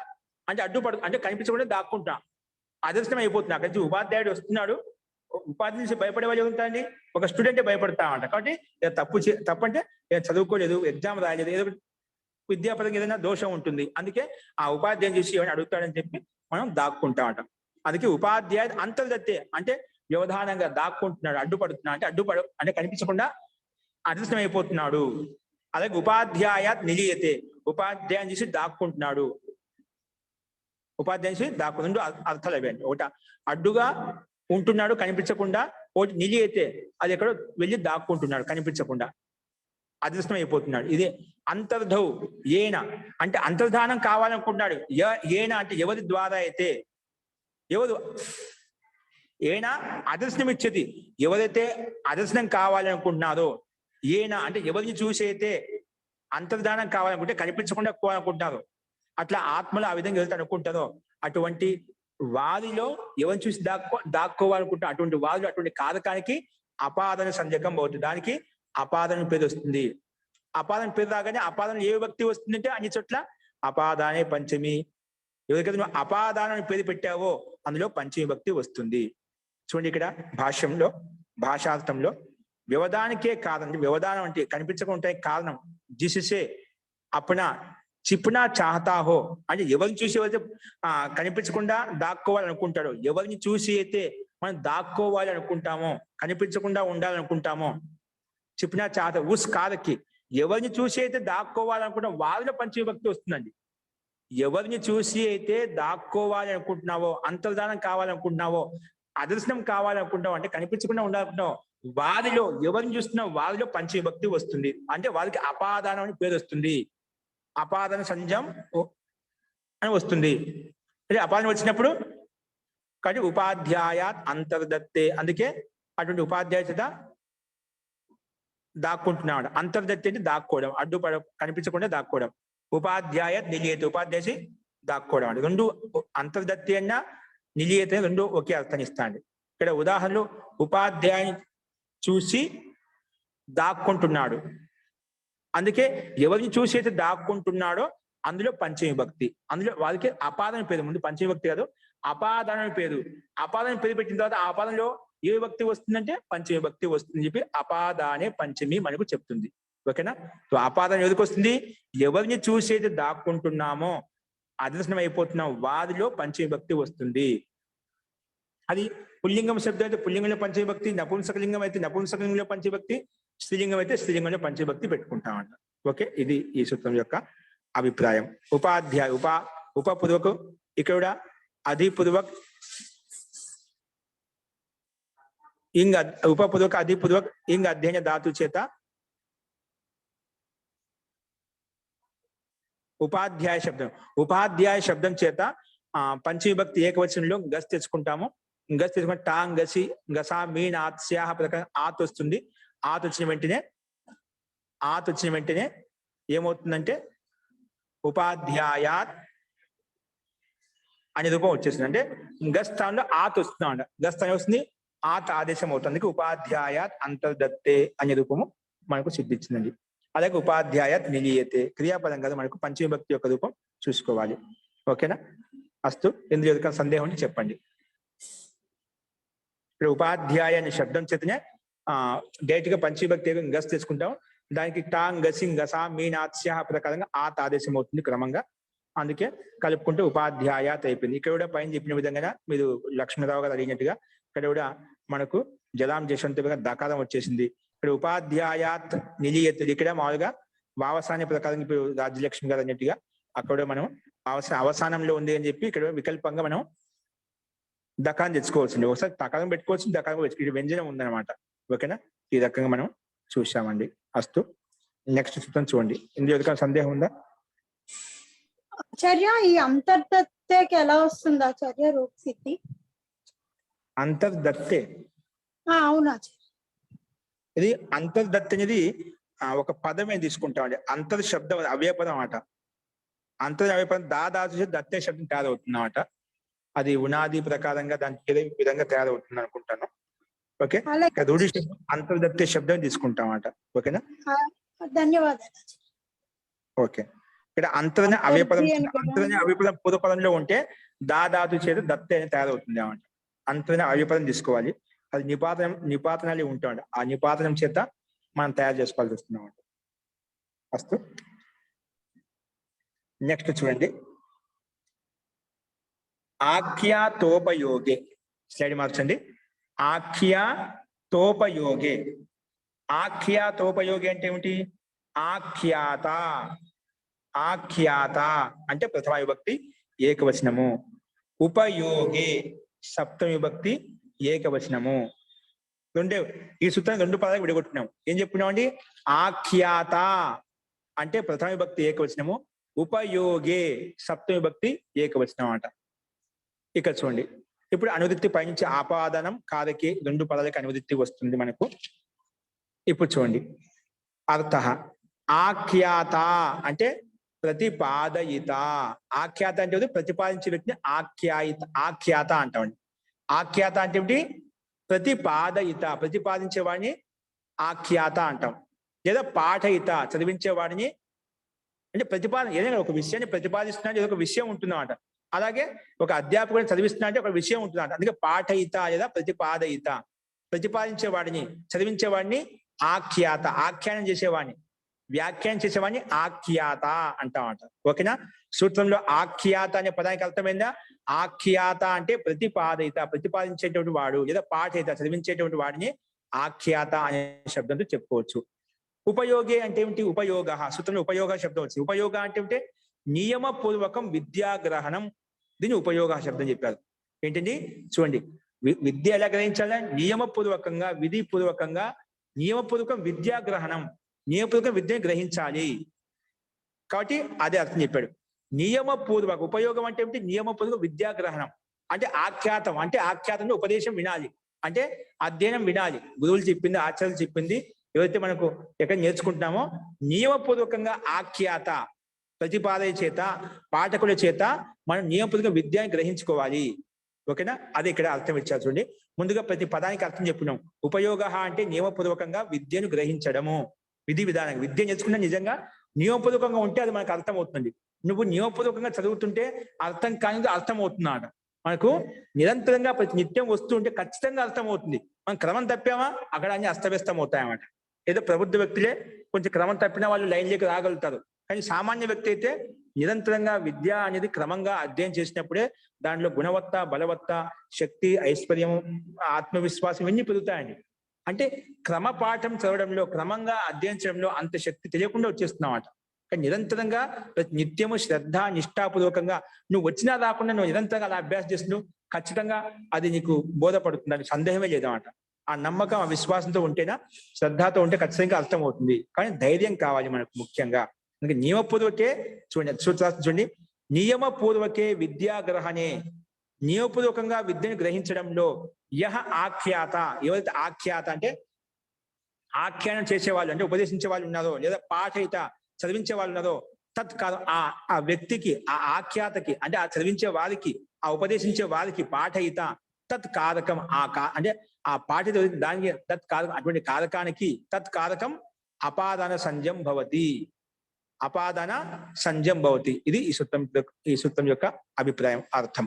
అంటే అడ్డుపడు, అంటే కనిపించకుండా దాక్కుంటున్నా, అదర్శనం అయిపోతున్నా. అక్కడి నుంచి ఉపాధ్యాయుడు వస్తున్నాడు, ఉపాధి నుంచి భయపడే వాళ్ళు ఉంటారండి. ఒక స్టూడెంటే భయపడతామంట. కాబట్టి తప్పంటే చదువుకోలేదు, ఎగ్జామ్ రాయలేదు, ఏదో విద్యాపరంగా ఏదైనా దోషం ఉంటుంది, అందుకే ఆ ఉపాధ్యాయుని చూసి ఏమైనా అడుగుతాడని చెప్పి మనం దాక్కుంటామట. అందుకే ఉపాధ్యాయ అంతర్దత్తే అంటే వ్యవధానంగా దాక్కుంటున్నాడు, అడ్డుపడుతున్నాడు, అంటే కనిపించకుండా అదృష్టం అయిపోతున్నాడు. అలాగే ఉపాధ్యాయాత్ నిలీయతే, ఉపాధ్యాయుని చూసి దాక్కుంటున్నాడు, ఉపాధ్యాయుని చూసి దాక్కుంటు అర్థాలు అవి. ఒకటి అడ్డుగా ఉంటున్నాడు కనిపించకుండా, ఒకటి నిలీయతే అది ఎక్కడో వెళ్ళి దాక్కుంటున్నాడు కనిపించకుండా, అదృష్టం అయిపోతున్నాడు. ఇదే అంతర్ధౌ. ఏన అంటే అంతర్ధానం కావాలనుకుంటున్నాడు. ఏన అంటే ఎవరి ద్వారా అయితే, ఎవరు ఏనా అదర్శనం ఇచ్చేది, ఎవరైతే అదర్శనం కావాలనుకుంటున్నారో, ఏనా అంటే ఎవరిని చూసి అయితే అంతర్ధానం కావాలనుకుంటే కనిపించకుండా పోవాలనుకుంటున్నారు, అట్లా ఆత్మలో ఆ విధంగా వెళ్తే అనుకుంటారో అటువంటి వారిలో ఎవరిని చూసి దాక్కోవాలనుకుంటున్నా, అటువంటి వారిలో అటువంటి కారకానికి అపాదన సంజ్ఞకం అవుతుంది. దానికి అపాదన పేరు వస్తుంది. అపాదన పేరు రాగానే అపాదన ఏ విభక్తి వస్తుందంటే అన్ని చోట్ల అపాదానే పంచమి. ఎవరికైతే నువ్వు అపాదానం పేరు పెట్టావో అందులో పంచమి విభక్తి వస్తుంది. చూడండి ఇక్కడ భాష్యంలో, భాషార్థంలో వ్యవధానికే కారణం. వ్యవధానం అంటే కనిపించకుండా కారణం. జిసే అప్నా చిప్నా చాహతాహో అంటే ఎవరిని చూసి అయితే కనిపించకుండా దాక్కోవాలనుకుంటాడో, ఎవరిని చూసి అయితే మనం దాక్కోవాలి అనుకుంటామో, కనిపించకుండా ఉండాలనుకుంటామో, చెప్పినా చాత ఉస్ కారకి ఎవరిని చూసి అయితే దాక్కోవాలనుకుంటున్నా వారిలో పంచవిభక్తి వస్తుందండి. ఎవరిని చూసి అయితే దాక్కోవాలి అనుకుంటున్నావో, అంతర్ధానం కావాలనుకుంటున్నావో, అదర్శనం కావాలనుకుంటావు, అంటే కనిపించకుండా ఉండాలనుకుంటున్నావు, వారిలో ఎవరిని చూస్తున్నావు వారిలో పంచవిభక్తి వస్తుంది. అంటే వారికి అపాదానం అని పేరు వస్తుంది. అపాదాన సంజం అని వస్తుంది. అంటే అపాదానం వచ్చినప్పుడు కాబట్టి ఉపాధ్యాయాత్ అంతర్దత్తే, అందుకే అటువంటి ఉపాధ్యాయ చేత దాక్కుంటున్నాడు. అంతర్దత్తి అంటే దాక్కోవడం, అడ్డుపడ కనిపించకుండా దాక్కోవడం. ఉపాధ్యాయ నిలియత, ఉపాధ్యాయ దాక్కోవడం అండి. రెండు అంతర్దత్తి అన్న నిలియత రెండు ఒకే అర్థాన్ని ఇస్తాండి. ఇక్కడ ఉదాహరణలు ఉపాధ్యాయుని చూసి దాక్కుంటున్నాడు, అందుకే ఎవరిని చూసి అయితే దాక్కుంటున్నాడో అందులో పంచవిభక్తి, అందులో వారికి అపాదన పేరు, ముందు పంచవిభక్తి కాదు అపాదాన పేరు. అపాదన పేరు పెట్టిన తర్వాత ఆ పదంలో ఏ విభక్తి వస్తుందంటే పంచవిభక్తి వస్తుందని చెప్పి అపాదానే పంచమి మనకు చెప్తుంది. ఓకేనా? సో అపాదానం ఎందుకు వస్తుంది? ఎవరిని చూసి అయితే దాక్కుంటున్నామో, అదర్శనం అయిపోతున్నాం, వారిలో పంచవిభక్తి వస్తుంది. అది పుల్లింగం శబ్దం అయితే పుల్లింగంలో పంచవిభక్తి, నపుంసకలింగం అయితే నపుంసకలింగంలో పంచవిభక్తి, స్త్రీలింగం అయితే స్త్రీలింగంలో పంచవిభక్తి పెట్టుకుంటామంట. ఓకే, ఇది ఈ సూత్రం యొక్క అభిప్రాయం. ఉపాధ్యాయ ఉపపూర్వకు ఇక్కడ అధిపూర్వక్ ఇంగ్ ఉపపూర్వక అధిపూర్వక్ ఇంగ్ అధ్యయన ధాతు చేత ఉపాధ్యాయ శబ్దం చేత పంచవిభక్తి ఏకవచనంలో గస్ తెచ్చుకుంటాము. గస్ తెచ్చుకుంటే టాంగ్ గసి గసా మీన్ ఆత్స్యాహ ప్రకారం ఆత్ వస్తుంది. ఆత్ వచ్చిన వెంటనే ఏమవుతుందంటే ఉపాధ్యాయాత్ అనే రూపం వచ్చేస్తుంది. అంటే గస్ స్థానంలో ఆత్ వస్తున్నాం, గస్ స్థానం వస్తుంది, ఆత్ ఆదేశం అవుతుంది. ఉపాధ్యాయాత్ అంతర్దత్తే అనే రూపము మనకు సిద్ధించిందండి. అలాగే ఉపాధ్యాయాత్ నిలీయతే క్రియాపదం కదా, మనకు పంచవిభక్తి యొక్క రూపం చూసుకోవాలి. ఓకేనా? అస్తు. ఎందుకు ఎవరికైనా సందేహం ఉంటే చెప్పండి. ఇప్పుడు ఉపాధ్యాయ అనే శబ్దం చేతనే డైరెక్ట్ గా పంచవిభక్తి గస్ తీసుకుంటాం. దానికి టాంగ్ గసింగ్ గసా మీనాత్స్య ప్రకారంగా ఆత్ ఆదేశం అవుతుంది క్రమంగా. అందుకే కలుపుకుంటే ఉపాధ్యాయాత్ అయిపోయింది. ఇక్కడ కూడా పైన చెప్పిన విధంగా మీరు లక్ష్మణరావు గారు అడిగినట్టుగా ఇక్కడ కూడా మనకు జలాం జశంతుగా దకారం వచ్చేసింది. ఇక్కడ ఉపాధ్యాయాత్ నిలియత్, ఇక్కడ మామూలుగా వావసాన ప్రకారం ఇప్పుడు రాజ్యలక్ష్మి గారు అన్నట్టుగా అక్కడ మనం అవసానంలో ఉంది అని చెప్పి ఇక్కడ వికల్పంగా మనం దకారం తెచ్చుకోవాల్సింది. ఒకసారి తకారం పెట్టుకోవచ్చు, దకారం పెట్టుకోవచ్చు, వ్యంజనం ఉందన్నమాట. ఓకేనా? ఈ రకంగా మనం చూసామండి. అస్తు. నెక్స్ట్ సూత్రం చూడండి. ఇందులో ఎవరికైనా సందేహం ఉందా? ఆచార్య, ఈ అంతర్దత్తేకి ఎలా వస్తుంది ఆచార్య రూప సిద్ధి? అంతర్దత్తే అవును ఆచార్య. ఇది అంతర్దత్తి అనేది ఒక పదమే తీసుకుంటామండి. అంతర్ శబ్దం అవ్యయపదం అన్నమాట. అంతర్ అవ్యయపదం దాదాపు దత్తే శబ్దం తయారవుతుంది అన్నమాట. అది ఉనాది ప్రకారంగా దానికి ఏదో విధంగా తయారవుతుంది అనుకుంటాను. ఓకే, రూఢి శబ్దం అంతర్దత్తే శబ్దం తీసుకుంటాం అన్నమాట. ఓకేనా? ధన్యవాదాలు. ఓకే, ఇక్కడ అంతరనే అవ్యయపదం, అంతరనే అవ్యయపదం పూర్వపదంలో ఉంటే దాదాపు చేత దత్తే అని తయారవుతుంది అన్నమాట. అంతరనే అవ్యయపదం తీసుకోవాలి. అది నిపాతనాలు ఉంటామండి. ఆ నిపాతనం చేత మనం తయారు చేసుకోవాల్సి వస్తుంది అన్నమాట. అస్తు. నెక్స్ట్ చూడండి. ఆఖ్యాతోపయోగే, స్లైడ్ మార్చండి. ఆఖ్యాతోపయోగే. ఆఖ్యాతోపయోగి అంటే ఏమిటి? ఆఖ్యాత. ఆఖ్యాత అంటే ప్రథమ విభక్తి ఏకవచనము. ఉపయోగే సప్తమ విభక్తి ఏకవచనము. ఈ సూత్రాన్ని రెండు పదాలు విడగొట్టుకున్నాం. ఏం చెప్పుకున్నామండి? ఆఖ్యాత అంటే ప్రథమ విభక్తి ఏకవచనము, ఉపయోగే సప్తమ విభక్తి ఏకవచనం అంట. ఇక్కడ చూడండి. ఇప్పుడు అనువృత్తి పైనుంచి ఆపాదనం కారకే రెండు పదాలకు అనువృత్తి వస్తుంది మనకు. ఇప్పుడు చూడండి. అర్థ ఆఖ్యాత అంటే ప్రతిపాదయిత. ఆఖ్యాత అంటే ప్రతిపాదించే వ్యక్తిని ఆఖ్యాత అంటామండి. ఆఖ్యాత అంటే ఏమిటి? ప్రతిపాదయిత, ప్రతిపాదించేవాడిని ఆఖ్యాత అంటాం. లేదా పాఠయిత, చదివించేవాడిని. అంటే ఏదైనా ఒక విషయాన్ని ప్రతిపాదిస్తున్నా ఒక విషయం ఉంటుందన్నమాట. అలాగే ఒక అధ్యాపకుడిని చదివిస్తున్నా అంటే ఒక విషయం ఉంటుందన్నమాట. అందుకే పాఠయిత లేదా ప్రతిపాదయిత, ప్రతిపాదించేవాడిని చదివించేవాడిని ఆఖ్యాత, ఆఖ్యానం చేసేవాడిని వ్యాఖ్యానం చేసేవాడిని ఆఖ్యాత అంటామట. ఓకేనా? సూత్రంలో ఆఖ్యాత అనే పదానికి అర్థమైందా? ఆఖ్యాత అంటే ప్రతిపాదయిత, ప్రతిపాదించేటువంటి వాడు, లేదా పాఠయిత చదివించేటువంటి వాడిని ఆఖ్యాత అనే శబ్దంతో చెప్పుకోవచ్చు. ఉపయోగే అంటే ఏమిటి? ఉపయోగ సూత్రంలో ఉపయోగ శబ్దం వచ్చింది. ఉపయోగ అంటే ఏమిటి? నియమపూర్వకం విద్యాగ్రహణం, దీన్ని ఉపయోగ శబ్దం చెప్పారు. ఏంటండి చూడండి, విద్య ఎలా గ్రహించాలా? నియమపూర్వకంగా, విధిపూర్వకంగా, నియమపూర్వకం విద్యాగ్రహణం, నియమపూర్వకం విద్యను గ్రహించాలి. కాబట్టి అదే అర్థం చెప్పాడు. నియమపూర్వక ఉపయోగం అంటే ఏమిటి? నియమపూర్వక విద్యాగ్రహణం అంటే ఆఖ్యాతం, అంటే ఆఖ్యాతంలో ఉపదేశం వినాలి, అంటే అధ్యయనం వినాలి. గురువులు చెప్పింది, ఆచార్యులు చెప్పింది ఎవరైతే మనకు ఎక్కడ నేర్చుకుంటున్నామో నియమపూర్వకంగా ఆఖ్యాత ప్రతిపాదన చేత, పాఠకుల చేత మనం నియమపూర్వక విద్యని గ్రహించుకోవాలి. ఓకేనా? అది ఇక్కడ అర్థం ఇచ్చారు చూడండి. ముందుగా ప్రతి పదానికి అర్థం చెప్పుకున్నాం. ఉపయోగ అంటే నియమపూర్వకంగా విద్యను గ్రహించడము, విధి విధానం. విద్య నేర్చుకున్నా నిజంగా నియమపూర్వకంగా ఉంటే అది మనకు అర్థం అవుతుంది. నువ్వు నియమపూర్వకంగా చదువుతుంటే అర్థం కానిది అర్థం అవుతున్నాడు. మనకు నిరంతరంగా ప్రతి నిత్యం వస్తూ ఉంటే ఖచ్చితంగా అర్థం అవుతుంది. మనం క్రమం తప్పామా అక్కడ అన్ని అస్తవ్యస్తం అవుతాయన్నమాట. ఏదో ప్రబుద్ధ వ్యక్తులే కొంచెం క్రమం తప్పినా వాళ్ళు లైన్లోకి రాగలుగుతారు. కానీ సామాన్య వ్యక్తి అయితే నిరంతరంగా విద్య అనేది క్రమంగా అధ్యయనం చేసినప్పుడే దాంట్లో గుణవత్త, బలవత్త, శక్తి, ఐశ్వర్యం, ఆత్మవిశ్వాసం ఇవన్నీ పెరుగుతాయండి. అంటే క్రమపాఠం చదవడంలో, క్రమంగా అధ్యయనించడంలో అంత శక్తి తెలియకుండా వచ్చేస్తున్నామాట. కానీ నిరంతరంగా నిత్యము శ్రద్ధ నిష్ఠాపూర్వకంగా నువ్వు వచ్చినా రాకుండా నువ్వు నిరంతరంగా అలా అభ్యాసం చేస్తున్నావు, ఖచ్చితంగా అది నీకు బోధపడుతుంది, దానికి సందేహమే లేదన్నమాట. ఆ నమ్మకం, ఆ విశ్వాసంతో ఉంటేనా, శ్రద్ధతో ఉంటే ఖచ్చితంగా అర్థం అవుతుంది. కానీ ధైర్యం కావాలి మనకు ముఖ్యంగా. అందుకే నియమపూర్వకే చూడండి, నియమపూర్వకే విద్యాగ్రహణే, నియమపూర్వకంగా విద్యను గ్రహించడంలో యహ ఆఖ్యాత, ఎవరైతే ఆఖ్యాత అంటే ఆఖ్యానం చేసేవాళ్ళు అంటే ఉపదేశించే వాళ్ళు ఉన్నారో, లేదా పాఠయిత చదివించే వాళ్ళు ఉన్నారో, తత్కాలం ఆ వ్యక్తికి, ఆ ఆఖ్యాతకి అంటే ఆ చదివించే వారికి, ఆ ఉపదేశించే వారికి పాఠయిత తత్కారకం, అంటే ఆ పాఠిత దానికి తత్కారకం, అటువంటి కారకానికి తత్కారకం అపాదాన సంజం భవతి, అపాదాన సంజం భవతి. ఇది ఈ సూత్రం యొక్క అభిప్రాయం, అర్థం.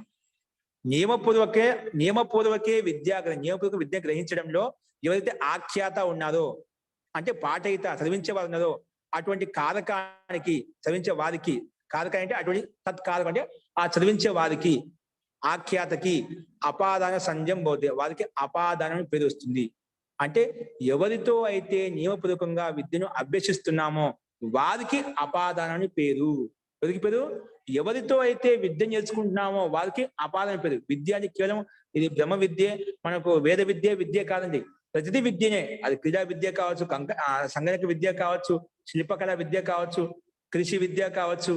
నియమపూర్వకే నియమపూర్వక విద్య గ్రహించడంలో ఎవరైతే ఆఖ్యాత ఉన్నారో అంటే పాఠయిత చదివించే వారు ఉన్నారో అటువంటి కారకానికి, చదివించే వారికి, కారకం అంటే అటువంటి తత్కారకం అంటే ఆ చదివించే వారికి, ఆఖ్యాతకి అపాదాన సంజం భవతి, వారికి అపాదానం పేరు వస్తుంది. అంటే ఎవరితో అయితే నియమపూర్వకంగా విద్యను అభ్యసిస్తున్నామో వారికి అపాదానాన్ని పేరు. ఎవరికి పేరు? ఎవరితో అయితే విద్య నేర్చుకుంటున్నామో వారికి అపాదాన పేరు. విద్య అని కేవలం ఇది బ్రహ్మ విద్య, మనకు వేద విద్య కాదండి. ప్రతిదీ విద్యనే. అది క్రీడా విద్య కావచ్చు, సంగణక విద్య కావచ్చు, శిల్పకళ విద్య కావచ్చు, కృషి విద్య కావచ్చు,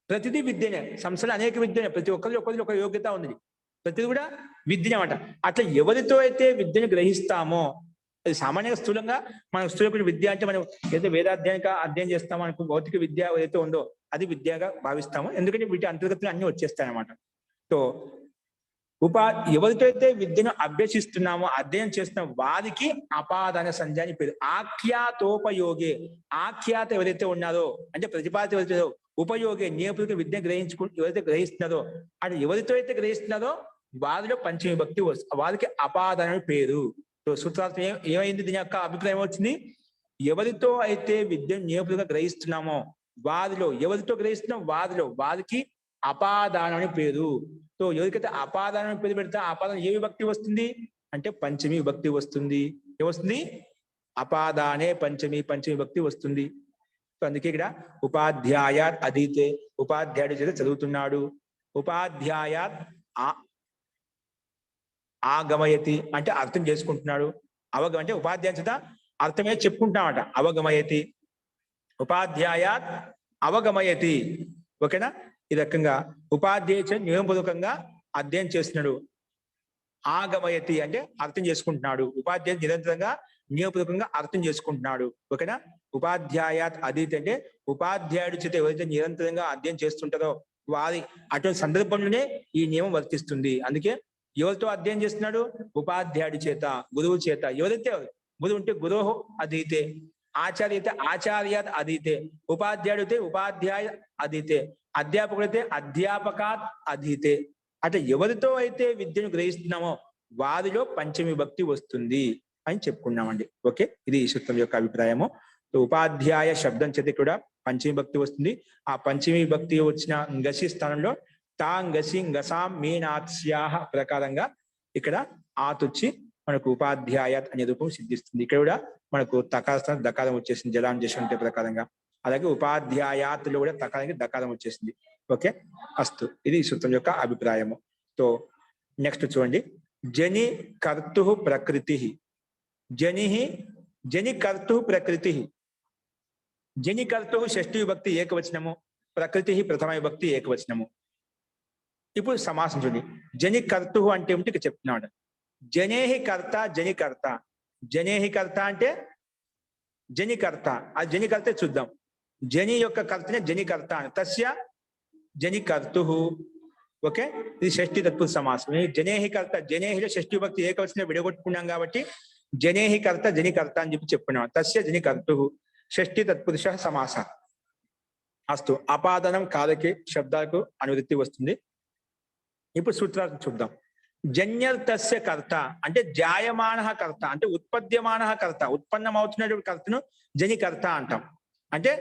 ప్రతిదీ విద్యనే. సంస్థలు అనేక విద్యనే. ప్రతి ఒక్కరికి ఒక యోగ్యత ఉంది. ప్రతిది కూడా విద్య అన్నమాట. అట్లా ఎవరితో అయితే విద్యను గ్రహిస్తామో, అది సామాన్యంగా స్థూలంగా మన స్థూల విద్య అంటే మనం ఏదైతే అధ్యయనం చేస్తామో, మనకు భౌతిక విద్య ఏదైతే ఉందో అది విద్యగా భావిస్తాము. ఎందుకంటే వీటి అంతర్గతంగా అన్ని వచ్చేస్తాయి అన్నమాట. సో ఎవరితో అయితే విద్యను అభ్యసిస్తున్నామో, అధ్యయనం చేస్తున్నామో వారికి అపాదాన సంజ అని పేరు. ఆఖ్యాతోపయోగే, ఆఖ్యాత ఎవరైతే ఉన్నారో అంటే ప్రతిపాదిత ఎవరైతే ఉపయోగే, నియమపూర్వక విద్య ఎవరైతే గ్రహిస్తున్నారో, అంటే ఎవరితో అయితే గ్రహిస్తున్నారో వారిలో పంచమి విభక్తి వస్తుంది, వారికి అపాదాన పేరు. సో సూత్రార్థం ఏమైంది? దీని యొక్క అభిప్రాయం వచ్చింది, ఎవరితో అయితే విద్యను నియమపూర్వకంగా గ్రహిస్తున్నామో వారిలో, ఎవరితో గ్రహిస్తున్నామో వారికి అపాదానం అని పేరు. సో ఎవరికైతే అపాదానం పేరు పెడితే అపాదానం ఏ విభక్తి వస్తుంది అంటే పంచమి విభక్తి వస్తుంది. ఏమొస్తుంది? అపాదానే పంచమి విభక్తి వస్తుంది. సో అందుకే ఇక్కడ ఉపాధ్యాయాత్ అధీతే, ఉపాధ్యాయుడి చేత చదువుతున్నాడు. ఉపాధ్యాయాత్ ఆగమయతి అంటే అర్థం చేసుకుంటున్నాడు. అవగమ అంటే ఉపాధ్యాయుని చేత అర్థమే చెప్పుకుంటున్నామట. అవగమయతి, ఉపాధ్యాయాత్ అవగమయతి. ఓకేనా? ఈ రకంగా ఉపాధ్యాయుడు నియమపూర్వకంగా అధ్యయనం చేస్తున్నాడు. ఆగమయతి అంటే అర్థం చేసుకుంటున్నాడు. ఉపాధ్యాయుడు నిరంతరంగా నియమపూర్వకంగా అర్థం చేసుకుంటున్నాడు. ఓకేనా? ఉపాధ్యాయాత్ అధీతి అంటే ఉపాధ్యాయుడి చేత ఎవరైతే నిరంతరంగా అధ్యయనం చేస్తుంటారో వారి అటువంటి సందర్భంలోనే ఈ నియమం వర్తిస్తుంది. అందుకే ఎవరితో అధ్యయనం చేస్తున్నాడు? ఉపాధ్యాయుడి చేత, గురువు చేత. ఎవరైతే గురువు ఉంటే గురువు అధీతే, ఆచార్య అయితే ఆచార్యాత్ అధీతే, ఉపాధ్యాయుడితే ఉపాధ్యాయ అధీతే, అధ్యాపకుడైతే అధ్యాపకాత్ అధీతే. అంటే ఎవరితో అయితే విద్యను గ్రహిస్తున్నామో వారిలో పంచమి విభక్తి వస్తుంది అని చెప్పుకున్నామండి. ఓకే, ఇది ఈ సూత్రం యొక్క అభిప్రాయము. ఉపాధ్యాయ శబ్దం చేత కూడా పంచమి విభక్తి వస్తుంది. ఆ పంచమి విభక్తి వచ్చిన గసి స్థానంలో తా, గసి, గసాం, మీనాత్స్యాహ ప్రకారంగా ఇక్కడ ఆతుచ్చి మనకు ఉపాధ్యాయాత్ అనే రూపం సిద్ధిస్తుంది. ఇక్కడ కూడా మనకు తకార దకారం వచ్చేసింది జలాం జశంతే ప్రకారంగా. అలాగే ఉపాధ్యాయాత్లో కూడా తకారానికి దకారం వచ్చేసింది. ఓకే, అస్తు. ఇది ఈ సూత్రం యొక్క అభిప్రాయము. సో నెక్స్ట్ చూడండి, జని కర్తు ప్రకృతి. జని కర్తు ప్రకృతి. జని కర్తు షష్ఠి విభక్తి ఏకవచనము, ప్రకృతి ప్రథమ విభక్తి ఏకవచనము. ఇప్పుడు సమాసం చూడండి, జని కర్తు అంటే ఏమిటి ఇక్కడ చెప్తున్నాడు. జనేహి కర్త జనికర్త. జనేహి కర్త అంటే జనికర్త. ఆ జనికర్త చూద్దాం. జని యొక్క కర్తనే జనికర్త అని. తస్య జనికర్తు. ఓకే, ఇది షష్ఠి తత్పురుష సమాసం. జనేహి కర్త, జనేహిలో షష్ఠి విభక్తి ఏకవచనం విడగొట్టుకున్నాం కాబట్టి జనేహి కర్త జనికర్త అని చెప్పి చెప్పుకున్నాం. తస్య జనికర్తు షష్ఠి తత్పురుష సమాస. అస్తు. అపాదనం కారకే శబ్దాలకు అనువృత్తి వస్తుంది. ఇప్పుడు సూత్రాలను చూద్దాం. జన్యర్థస్య కర్త అంటే జాయమాన కర్త అంటే ఉత్పద్యమాన కర్త, ఉత్పన్నమవుతున్నటువంటి కర్తను జనికర్త అంటాం. అంటే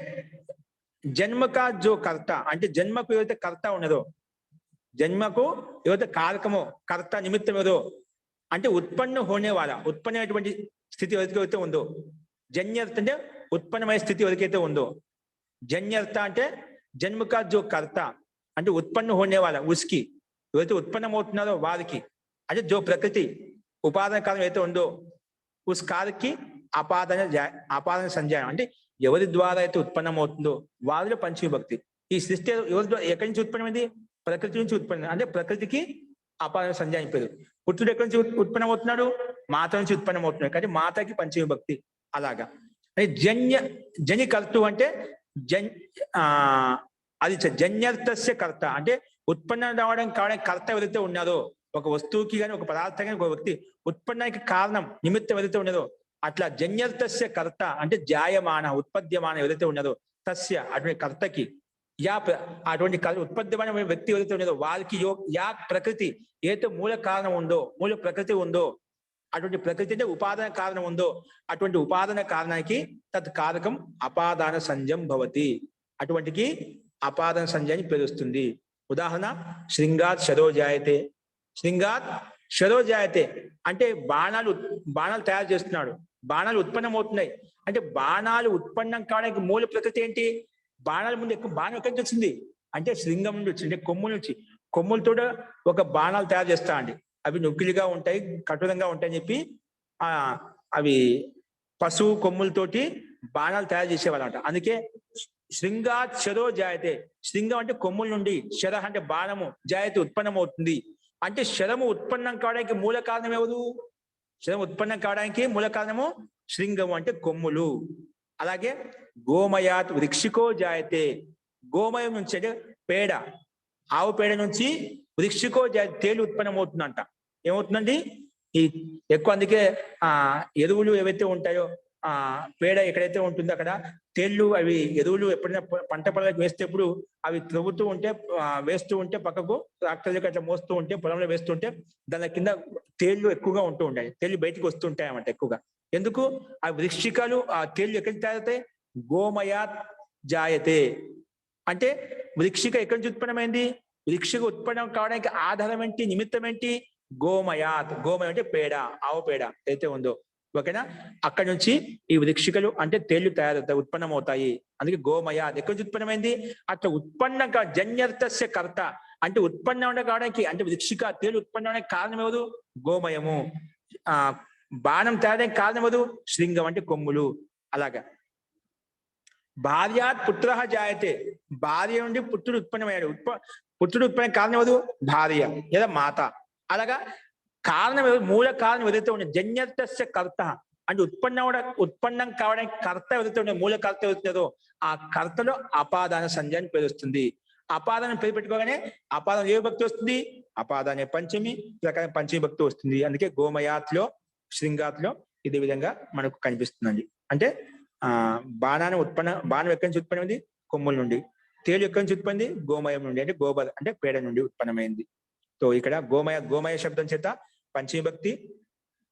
జన్మకా జో కర్త అంటే జన్మకు ఏదైతే కర్త ఉన్నదో, జన్మకు ఏదైతే కారకమో కర్త నిమిత్తం ఏదో అంటే ఉత్పన్న హోనే వాళ్ళ ఉత్పన్నమైనటువంటి స్థితి ఎవరికైతే ఉందో, జన్యర్థ అంటే ఉత్పన్నమైన స్థితి ఎవరికైతే ఉందో, జన్యర్థ అంటే జన్మకా జో కర్త అంటే ఉత్పన్న హోనే వాళ్ళ ఉస్కి ఎవరైతే ఉత్పన్నమవుతున్నారో వారికి, అంటే జో ప్రకృతి ఉపాదాన కాలం అయితే ఉందో ఉస్ కారకి ఆపాదన సంజాయం అంటే ఎవరి ద్వారా అయితే ఉత్పన్నమవుతుందో వారిలో పంచవిభక్తి. ఈ సృష్టి ఎవరి ద్వారా ఎక్కడి నుంచి ఉత్పన్నమైంది? ప్రకృతి నుంచి ఉత్పన్నం. అంటే ప్రకృతికి అపాదన సంజాయం పేరు. పుత్రుడు ఎక్కడి నుంచి ఉత్పన్నమవుతున్నాడు? మాత నుంచి ఉత్పన్నమవుతున్నాడు కాబట్టి మాతకి పంచవిభక్తి. అలాగా జని కర్తు అంటే అది జన్యర్థస్య కర్త అంటే ఉత్పన్నం కావడానికి కర్త ఎవరైతే ఉన్నారో, ఒక వస్తువుకి కానీ ఒక పదార్థం కానీ ఒక వ్యక్తి ఉత్పన్నానికి కారణం నిమిత్తం ఏదైతే ఉన్నదో అట్లా జన్యర్థస్య కర్త అంటే జాయమాన ఉత్పద్యమాన ఎవరైతే ఉన్నదో తస్య అటువంటి కర్తకి అటువంటి ఉత్పద్యమైన వ్యక్తి ఎవరైతే ఉన్నదో వారికి యా ప్రకృతి ఏదైతే మూల కారణం ఉందో, మూల ప్రకృతి ఉందో, అటువంటి ప్రకృతి అంటే ఉపాదాన కారణం ఉందో అటువంటి ఉపాదాన కారణానికి తత్ కారకం అపాదాన సంజం భవతి. అటువంటికి అపాదాన సంజయాన్ని పేరుస్తుంది. ఉదాహరణ శృంగాత్ శరో జాయతే. శృంగాత్ శరో జాయతే అంటే బాణాలు తయారు చేస్తున్నాడు, బాణాలు ఉత్పన్నమవుతున్నాయి. అంటే బాణాలు ఉత్పన్నం కావడానికి మూల ప్రకృతి ఏంటి? బాణాల ముందు ఎక్కువ బాణం ఎక్కడి నుంచి వచ్చింది అంటే శృంగం నుండి వచ్చింది, అంటే కొమ్ముల నుంచి. కొమ్ములతో ఒక బాణాలు తయారు చేస్తా అండి. అవి నొక్కిలిగా ఉంటాయి, కఠోరంగా ఉంటాయని చెప్పి అవి పశువు కొమ్ములతోటి బాణాలు తయారు చేసేవాళ్ళు అంట. అందుకే శృంగాత్ శరో జాయతే. శృంగం అంటే కొమ్ముల నుండి, శర అంటే బాణము, జాయతే ఉత్పన్నం అవుతుంది. అంటే శరము ఉత్పన్నం కావడానికి మూల కారణం ఎవరు? శరం ఉత్పన్నం కావడానికి మూల కారణము శృంగము అంటే కొమ్ములు. అలాగే గోమయాత్ వృక్షికో జాయతే. గోమయం నుంచి అంటే పేడ, ఆవు పేడ నుంచి వృక్షికో జాయతే తేలు ఉత్పన్నం అవుతుందంట. ఏమవుతుందండి? ఈ ఎక్కువ అందుకే ఎరువులు ఏవైతే ఉంటాయో పేడ ఎక్కడైతే ఉంటుందో అక్కడ తేళ్లు అవి ఎరువులు ఎప్పుడైనా పంట పొలాలకు వేస్తేప్పుడు అవి త్రవ్వుతూ ఉంటే వేస్తూ ఉంటే పక్కకు ట్రాక్టర్లకు అట్లా మోస్తూ ఉంటే పొలంలో వేస్తుంటే దాని కింద తేళ్లు ఎక్కువగా ఉంటూ ఉంటాయి. తేళ్లు బయటికి వస్తూ ఉంటాయి అన్నమాట ఎక్కువగా. ఎందుకు? ఆ వృక్షికాలు ఆ తేళ్లు ఎక్కడి తయారవుతాయి? గోమయాత్ జాయతే అంటే వృక్షిక ఎక్కడి నుంచి ఉత్పన్నమైంది? వృక్షిక ఉత్పన్నం కావడానికి ఆధారం ఏంటి, నిమిత్తం ఏంటి? గోమయాత్. గోమయం అంటే పేడ, ఆవు పేడ అయితే ఉందో, ఓకేనా? అక్కడి నుంచి ఈ వృక్షికలు అంటే తేళ్లు తయారవుతాయి, ఉత్పన్నం అవుతాయి. అందుకే గోమయాత్ ఎక్కడి నుంచి ఉత్పన్నమైంది? అట్లా ఉత్పన్నం జన్యర్థస్య కర్త అంటే ఉత్పన్నం కావడానికి అంటే వృక్షిక తేళ్లు ఉత్పన్నం అవడానికి కారణం ఎవరు? గోమయము. బాణం తయారడానికి కారణం ఎవరు? శృంగం అంటే కొమ్ములు. అలాగా భార్యాత్ పుత్ర జాయతే. భార్య నుండి పుత్రుడు ఉత్పన్నమయ్యాడు. పుత్రుడు ఉత్పన్నం కారణం ఎవరు? భార్య లేదా మాత. అలాగా కారణం ఎవరు? మూల కారణం ఏదైతే ఉండే జన్యర్థస్య కర్త అంటే ఉత్పన్నం కావడానికి కర్త ఏదైతే ఉండే మూల కర్త ఏదైతుందో ఆ కర్తలో అపాదాన సంజయాన్ని పేరుస్తుంది. అపాదానం పేరు పెట్టుకోగానే అపాదానం ఏ భక్తి వస్తుంది? అపాదానే పంచమి ప్రకారం పంచమి భక్తి వస్తుంది. అందుకే గోమయాత్లో శృంగాత్లో ఇదే విధంగా మనకు కనిపిస్తుందండి. అంటే బాణాన్ని బాణం ఎక్కడి నుంచి ఉత్పన్నమైంది? కొమ్ముల నుండి. తేలు ఎక్కడి నుంచి ఉత్పన్నది? గోమయం నుండి అంటే గోబర్ అంటే పేడ నుండి ఉత్పన్నమైంది. సో ఇక్కడ గోమయ శబ్దం చేత పంచమి భక్తి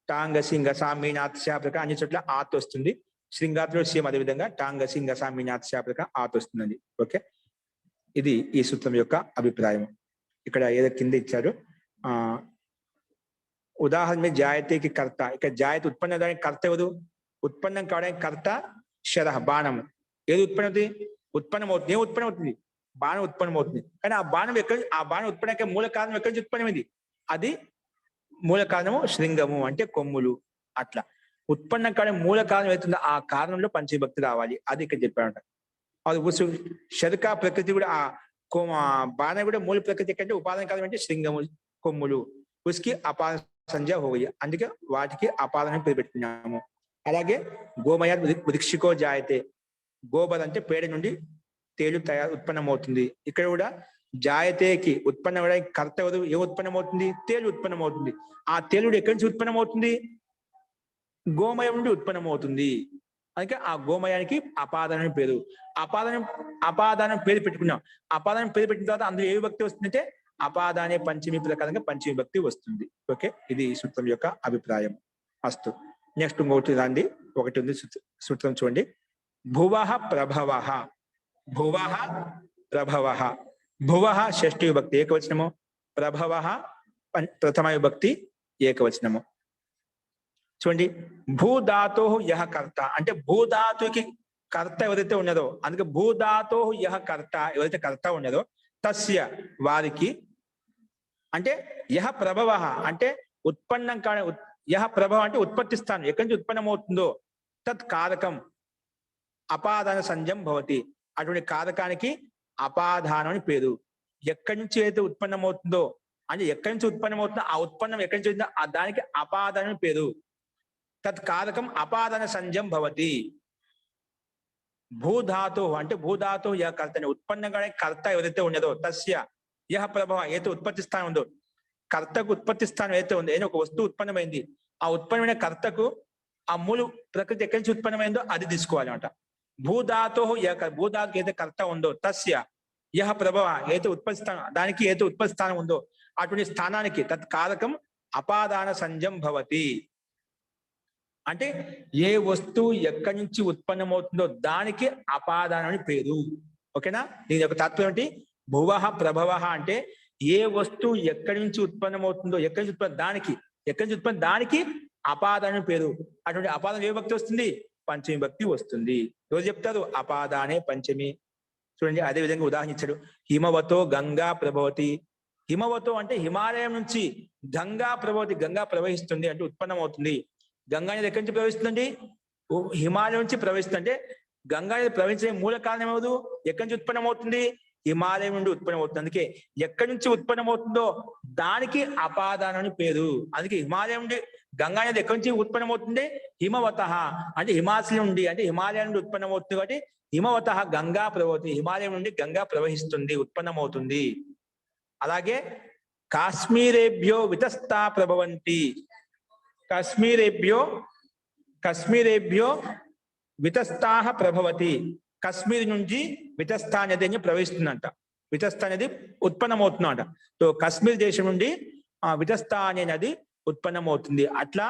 టాంగ సింగ సామీనాథ్ శాప్రక అన్ని చోట్ల ఆత్ వస్తుంది. శృంగాత్లో సేమ్ అదే విధంగా టాంగ సింగ సామీనాథ్ శాప్రక ఆత్ వస్తుందండి. ఓకే, ఇది ఈ సూత్రం యొక్క అభిప్రాయం. ఇక్కడ ఏదో కింద ఇచ్చారు ఉదాహరణ జాయతేకి కర్త, ఇక జాయత ఉత్పన్నం అవడానికి కర్త ఎవరు? ఉత్పన్నం కావడానికి కర్త శరః బాణము. ఏది ఉత్పన్నవుతుంది? ఉత్పన్నమవుతుంది. ఏం ఉత్పన్నమవుతుంది? బాణం ఉత్పన్నమవుతుంది. కానీ ఆ బాణం ఆ బాణం ఉత్పన్నಕ್ಕೆ మూల కారణం ఎక్కడి నుంచి ఉత్పన్నమైంది? అది మూల కారణము శృంగము అంటే కొమ్ములు. అట్లా ఉత్పన్నం కావడానికి మూల కారణం అవుతుందో ఆ కారణంలో పంచవిభక్తి రావాలి. అది ఇక్కడ చెప్పాడంట. అది శరుక ప్రకృతి కూడా ఆ బాణం కూడా మూల ప్రకృతి కంటే ఉపాదాన కారణం అంటే శృంగము కొమ్ములు. ఉస్కి అపాద సంజ్ఞ హోయి, అందుకే వాటికి అపాదన పేరు పెట్టుకున్నాము. అలాగే గోమయ వృక్షికో జాయతే, గోబర్ అంటే పేడ నుండి తేలు ఉత్పన్నమవుతుంది. ఇక్కడ కూడా జాయతేకి ఉత్పన్నమవడానికి కర్త ఎవరు? ఏ ఉత్పన్నమవుతుంది? తేలు ఉత్పన్నమవుతుంది. ఆ తేలుడు ఎక్కడి నుంచి ఉత్పన్నమవుతుంది? గోమయం నుండి ఉత్పన్నమవుతుంది. అందుకే ఆ గోమయానికి అపాదన పేరు. అపాదానం పేరు పెట్టుకున్నాం. అపాదానం పేరు పెట్టిన తర్వాత అందులో ఏ విభక్తి వస్తుందంటే అపాదానే పంచమి ప్రకారంగా పంచమి విభక్తి వస్తుంది. ఓకే, ఇది ఈ సూత్రం యొక్క అభిప్రాయం. అస్తు. నెక్స్ట్ ఇంకొకటి రండి, ఒకటి ఉంది సూత్రం చూడండి. భువః ప్రభవః. భువః ప్రభవః. భువః షష్ఠి విభక్తి ఏకవచనము, ప్రభవః ప్రథమ విభక్తి ఏకవచనము. చూడండి, భూధాతో యహ కర్త అంటే భూధాతుకి కర్త ఎవరైతే ఉన్నదో, అందుకే భూధాతో యహ కర్త ఎవరైతే కర్త ఉన్నదో తస్య వారికి అంటే యహ ప్రభవ అంటే ఉత్పన్నం కాని యహ ప్రభవ అంటే ఉత్పత్తి స్థానం ఎక్కడి నుంచి ఉత్పన్నమవుతుందో తత్ కారకం అపాదాన సంజ్ఞం భవతి. అటువంటి కారకానికి అపాదానం అని పేరు. ఎక్కడి నుంచి అయితే ఉత్పన్నమవుతుందో అంటే ఎక్కడి నుంచి ఉత్పన్నమవుతుందో ఆ ఉత్పన్నం ఎక్కడి నుంచి వచ్చిందో ఆ దానికి అపాదానం పేరు. తత్ కారకం అపాదాన సంజ్ఞం భవతి. భూధాతు అంటే భూధాతు యహ కర్త ఉత్పన్నం కర్త ఎవరైతే ఉన్నదో తస్య యహ ప్రభవ ఏదో ఉత్పత్తి స్థానం ఉందో, కర్తకు ఉత్పత్తి స్థానం ఏదైతే ఉందో, ఏదో ఒక వస్తువు ఉత్పన్నమైంది, ఆ ఉత్పన్నమైన కర్తకు ఆ మూల ప్రకృతి ఎక్కడి నుంచి ఉత్పన్నమైందో అది తీసుకోవాలన్నమాట. భూధాతో భూధాతుకి ఏదైతే కర్త ఉందో తస్య యహ ప్రభవ ఏదో ఉత్పత్తి స్థానం, దానికి ఏదో ఉత్పత్తి స్థానం ఉందో అటువంటి స్థానానికి తత్ కారకం అపాదాన సంజ్ఞం భవతి. అంటే ఏ వస్తువు ఎక్కడి నుంచి ఉత్పన్నమవుతుందో దానికి అపాదానం అని పేరు. ఓకేనా? దీని యొక్క తాత్పర్యం ఏంటి? భువః ప్రభవః అంటే ఏ వస్తువు ఎక్కడి నుంచి ఉత్పన్నమవుతుందో ఎక్కడి నుంచి ఉత్పన్న దానికి అపాదానం పేరు. అటువంటి అపాదం ఏ విభక్తి వస్తుంది? పంచమి భక్తి వస్తుంది. ఎవరు చెప్తారు? అపాదానే పంచమి. చూడండి, అదే విధంగా ఉదాహరణ ఇచ్చాడు. హిమవతో గంగా ప్రభవతి. హిమవతో అంటే హిమాలయం నుంచి గంగా ప్రభవతి, గంగా ప్రవహిస్తుంది అంటే ఉత్పన్నం అవుతుంది. గంగా నది ఎక్కడి నుంచి ప్రవహిస్తుందండి? హిమాలయం నుంచి ప్రవహిస్తుంది. అంటే గంగా నది ప్రవహించే మూల కారణం ఏమవుదు? ఎక్కడి నుంచి ఉత్పన్నమవుతుంది? హిమాలయం నుండి ఉత్పన్నమవుతుంది. అందుకే ఎక్కడి నుంచి ఉత్పన్నమవుతుందో దానికి అపాదానం అని పేరు. అందుకే హిమాలయం నుండి గంగా నది ఎక్కడి నుంచి ఉత్పన్నమవుతుంది? హిమవతః అంటే హిమాలయం నుండి, అంటే హిమాలయం నుండి ఉత్పన్నమవుతుంది కాబట్టి హిమవతః గంగా ప్రవహతి, హిమాలయం నుండి గంగా ప్రవహిస్తుంది, ఉత్పన్నమవుతుంది. అలాగే కాశ్మీరేభ్యో వితస్తా ప్రభవంతి. కశ్మీరేభ్యో వితస్థాహ ప్రభవతి. కశ్మీర్ నుంచి వితస్థ అనేది ప్రవహిస్తుందంట. వితస్థ అనేది ఉత్పన్నమవుతుందంట. సో కశ్మీర్ దేశం నుండి వితస్థ అనే నది ఉత్పన్నమవుతుంది. అట్లా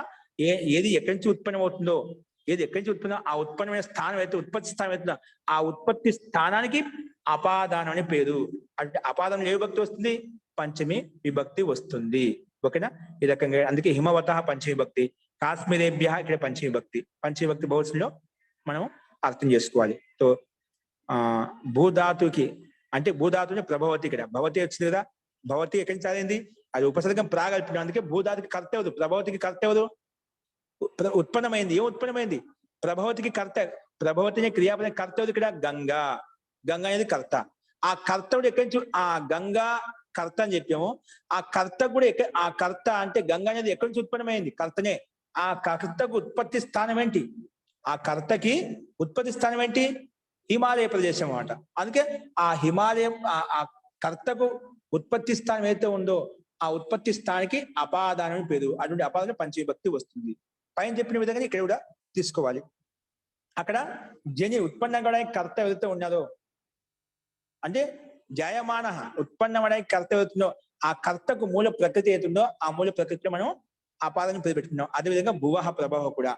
ఏది ఎక్కడి నుంచి ఉత్పన్నమవుతుందో, ఏది ఎక్కడి నుంచి ఉత్పన్నం ఆ ఉత్పన్నమైన స్థానం అయితే ఉత్పత్తి స్థానం అవుతుందో ఆ ఉత్పత్తి స్థానానికి అపాదానం అని పేరు. అంటే అపాదానం ఏ విభక్తి వస్తుంది? పంచమి విభక్తి వస్తుంది. ఓకేనా? ఈ రకంగా అందుకే హిమవతః పంచమి విభక్తి, కాశ్మీరేభ్య ఇక్కడ పంచమి విభక్తి. పంచమి విభక్తి బహుశలో మనం అర్థం చేసుకోవాలి. సో భూధాతుకి అంటే భూధాతుని ప్రభవతి, ఇక్కడ భవతి వచ్చింది కదా, భవతి ఎక్కడి నుంచి అయింది? అది ఉపసర్గం ప్రాగల్పిన. అందుకే భూధాతుకి కర్త ఎవరు? ప్రభవతికి కర్త ఎవరు? ఉత్పన్నమైంది. ఏం ఉత్పన్నమైంది? ప్రభవతికి కర్త. ప్రభవతిని క్రియాపదం కర్త ఎవరు? ఇక్కడ గంగా. గంగా అనేది కర్త. ఆ కర్తవుడు ఎక్కడి నుంచి? ఆ గంగా కర్త అని చెప్పాము. ఆ కర్త కూడా ఆ కర్త అంటే గంగా అనేది ఎక్కడి నుంచి ఉత్పన్నమైంది? కర్తనే. ఆ కర్తకు ఉత్పత్తి స్థానం ఏంటి? ఆ కర్తకి ఉత్పత్తి స్థానం ఏంటి? హిమాలయ ప్రదేశం అన్నమాట. అందుకే ఆ హిమాలయం ఆ కర్తకు ఉత్పత్తి స్థానం ఏదైతే ఉందో ఆ ఉత్పత్తి స్థానానికి అపాదానం పేరు. అటువంటి అపాదానం పంచవిభక్తి వస్తుంది. పైన చెప్పిన విధంగా ఇక్కడ కూడా తీసుకోవాలి. అక్కడ జని ఉత్పన్నం కావడానికి కర్త ఏదైతే ఉన్నదో అంటే జాయమాన ఉత్పన్నం అవడానికి కర్త ఏదైతుందో ఆ కర్తకు మూల ప్రకృతి ఏతుందో ఆ మూల ప్రకృతిలో మనం అపాదాన్ని పేరు పెట్టుకున్నాం. అదేవిధంగా భువః ప్రభవ కూడా.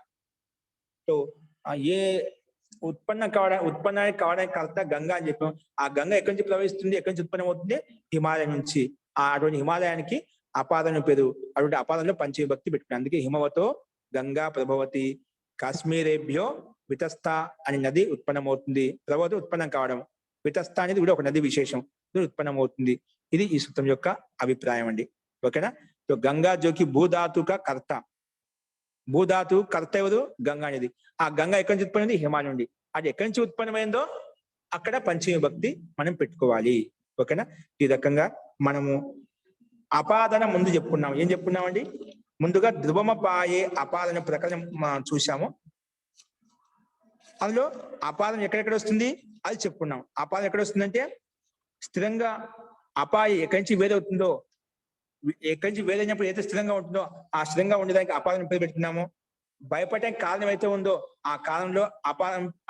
సో ఏ ఉత్పన్నానికి కావడానికి కర్త గంగా అని చెప్పాం. ఆ గంగా ఎక్కడి నుంచి ప్రవహిస్తుంది? ఎక్కడి నుంచి ఉత్పన్నం అవుతుంది? హిమాలయం నుంచి. అటువంటి హిమాలయానికి అపాదన పేరు. అటువంటి అపాదంలో పంచమీ పెట్టుకున్నాం. అందుకే హిమవతో గంగా ప్రభవతి, కాశ్మీరేభ్యో వితస్థ అని నది ఉత్పన్నమవుతుంది. ప్రభవతి ఉత్పన్నం కావడం, వితస్థ అనేది కూడా ఒక నది విశేషం, ఇది ఉత్పన్నమవుతుంది. ఇది ఈ సూత్రం యొక్క అభిప్రాయం అండి. ఓకేనా? సో గంగా జోకి భూధాతుక కర్త, భూధాతు కర్త ఎవరు? గంగా అనేది. ఆ గంగా ఎక్కడి నుంచి ఉత్పన్నమైంది? హిమాలయం నుండి. అది ఎక్కడి నుంచి ఉత్పన్నమైందో అక్కడ పంచమీ విభక్తి మనం పెట్టుకోవాలి. ఓకేనా? ఈ రకంగా మనము అపాదన ముందు చెప్పుకున్నాం. ఏం చెప్పుకున్నామండి? ముందుగా ధ్రువమపాయే అపాదన ప్రకారం చూసాము. అందులో అపాదన ఎక్కడెక్కడ వస్తుంది అది చెప్పుకున్నాం. అపాదన ఎక్కడ వస్తుందంటే స్థిరంగా అపాయ ఎక్కడి నుంచి వేరవుతుందో, ఎక్కడి నుంచి వేరైనప్పుడు ఏదైతే స్థిరంగా ఉంటుందో ఆ స్థిరంగా ఉండేదానికి అపాదన పేరు పెట్టుకున్నాము. భయపడడానికి కారణం అయితే ఉందో ఆ కాలంలో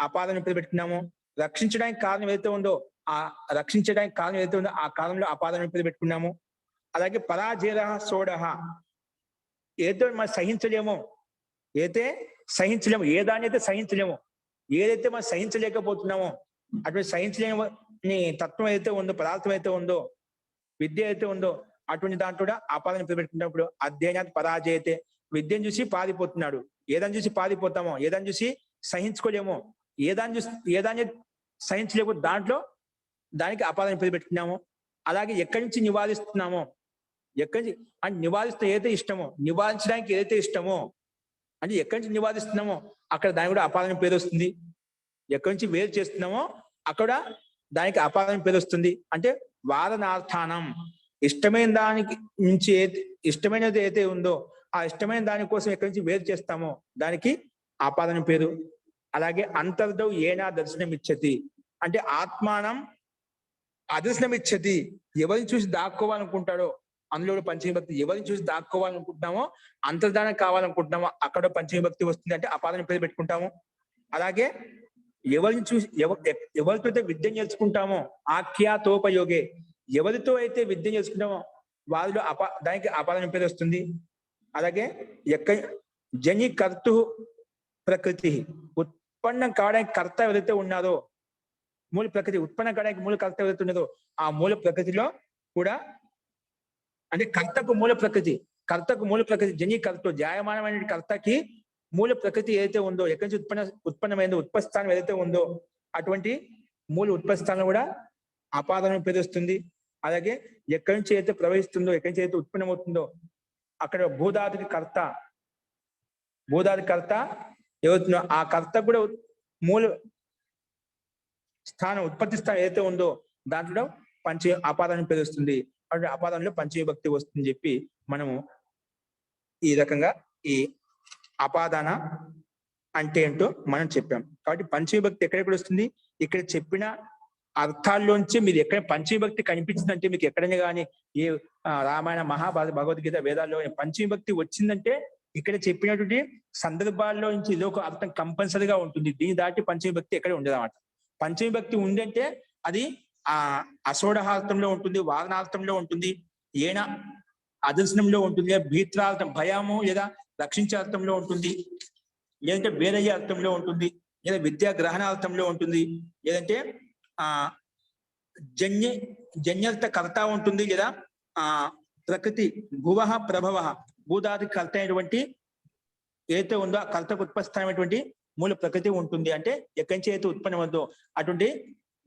అపాదన పేరు పెట్టుకున్నాము. రక్షించడానికి కారణం ఏదైతే ఉందో ఆ రక్షించడానికి కారణం ఏదైతే ఉందో ఆ కాలంలో అపాదన పేరు పెట్టుకున్నాము. అలాగే పరాజేర సోడహ, ఏదో మనం సహించలేమో, ఏదైతే సహించలేము, ఏ దాన్ని అయితే సహించలేము, ఏదైతే మనం సహించలేకపోతున్నామో అటువంటి సహించలేని తత్వం ఏదైతే ఉందో, పదార్థం అయితే ఉందో, విద్య అయితే ఉందో అటువంటి దాంట్లో కూడా అపాదన పేరు పెట్టుకున్నప్పుడు అధ్యయనాత్ పరాజయతే, విద్యను చూసి పారిపోతున్నాడు. ఏదాన్ని చూసి పారిపోతామో, ఏదాన్ని చూసి సహించుకోలేమో, ఏదాన్ని సహించలేమో దాంట్లో దానికి అపాదన పేరు పెట్టుకున్నాము. అలాగే ఎక్కడి నుంచి నివారిస్తున్నామో, ఎక్కడి నుంచి అంటే నివారిస్తే ఏదైతే ఇష్టమో, నివారించడానికి ఏదైతే ఇష్టమో అంటే ఎక్కడి నుంచి నివారిస్తున్నామో అక్కడ దానికి కూడా అపాదన పేరు వస్తుంది. ఎక్కడి నుంచి వేరు చేస్తున్నామో అక్కడ దానికి అపాదన పేరు వస్తుంది. అంటే వాదనార్థానం, ఇష్టమైన దానికి నుంచి ఇష్టమైనది ఏదైతే ఉందో ఆ ఇష్టమైన దాని కోసం ఎక్కడి నుంచి వేరు చేస్తామో దానికి ఆపాదన పేరు. అలాగే అంతర్దౌ ఏనా దర్శనమిచ్చతి, అంటే ఆత్మానం అదర్శనమిచ్చతి, ఎవరిని చూసి దాక్కోవాలనుకుంటాడో అందులో పంచమీ ఎవరిని చూసి దాక్కోవాలనుకుంటున్నామో, అంతర్ధానం కావాలనుకుంటున్నామో అక్కడ పంచమీ వస్తుంది, అంటే అపాదన పేరు పెట్టుకుంటాము. అలాగే ఎవరిని చూసి ఎవరితో అయితే విద్య నేర్చుకుంటామో ఆఖ్యాతోపయోగే, ఎవరితో అయితే విద్య నేర్చుకుంటామో వారిలో దానికి అపాదన పేరు వస్తుంది. అలాగే జని కర్తు ప్రకృతి, ఉత్పన్నం కావడానికి కర్త ఎవరైతే ఉన్నారో, మూల ప్రకృతి ఉత్పన్నం కావడానికి మూల కర్త ఎవరైతే ఉన్నదో ఆ మూల ప్రకృతిలో కూడా, అంటే కర్తకు మూల ప్రకృతి జని కర్త, జాయమానమైన కర్తకి మూల ప్రకృతి ఏదైతే ఉందో, ఎక్కడి నుంచి ఉత్పన్నమైందో ఉత్పస్థానం ఏదైతే ఉందో అటువంటి మూల ఉత్పస్థానం కూడా అపాదన పేరు వస్తుంది. అలాగే ఎక్కడి నుంచి అయితే ప్రవహిస్తుందో, ఎక్కడి నుంచి అయితే ఉత్పన్నమవుతుందో అక్కడ భూధాతుకి కర్త ఏవవుతుందో ఆ కర్త కూడా మూల స్థానం ఉత్పత్తి స్థానం ఏదైతే ఉందో దాంట్లో అపాదన పేరు వస్తుంది. అటువంటి అపాదనలో పంచమీ వస్తుందని చెప్పి మనము ఈ రకంగా ఈ అపాదాన అంటే ఏంటో మనం చెప్పాం. కాబట్టి పంచమీ ఎక్కడెక్కడ వస్తుంది, ఇక్కడ చెప్పిన అర్థాల్లోంచి మీరు ఎక్కడ పంచమీ కనిపించిందంటే మీకు ఎక్కడైనా కానీ ఏ రామాయణ మహాభారత భగవద్గీత వేదాల్లో పంచమీ వచ్చిందంటే ఇక్కడ చెప్పినటువంటి సందర్భాల్లో నుంచి ఏదో ఒక అర్థం కంపల్సరీగా ఉంటుంది. దీని దాటి పంచమీ ఎక్కడ ఉండదు అన్నమాట. పంచమీ ఉందంటే అది అసోఢార్థంలో ఉంటుంది, వాదనార్థంలో ఉంటుంది, ఏన అదర్శనంలో ఉంటుంది, భీత్రార్థం భయము లేదా రక్షించే అర్థంలో ఉంటుంది, లేదంటే వేరయ్యే అర్థంలో ఉంటుంది, లేదా విద్యా గ్రహణార్థంలో ఉంటుంది, లేదంటే జన్యర్థ కర్త ఉంటుంది, లేదా ప్రకృతి భువ ప్రభవ భూధాతి కర్త అయినటువంటి ఏదైతే ఉందో ఆ కర్తకు ఉత్పస్థమైనటువంటి మూల ప్రకృతి ఉంటుంది. అంటే ఎక్కడి నుంచి అయితే ఉత్పన్నమవుతుందో అటువంటి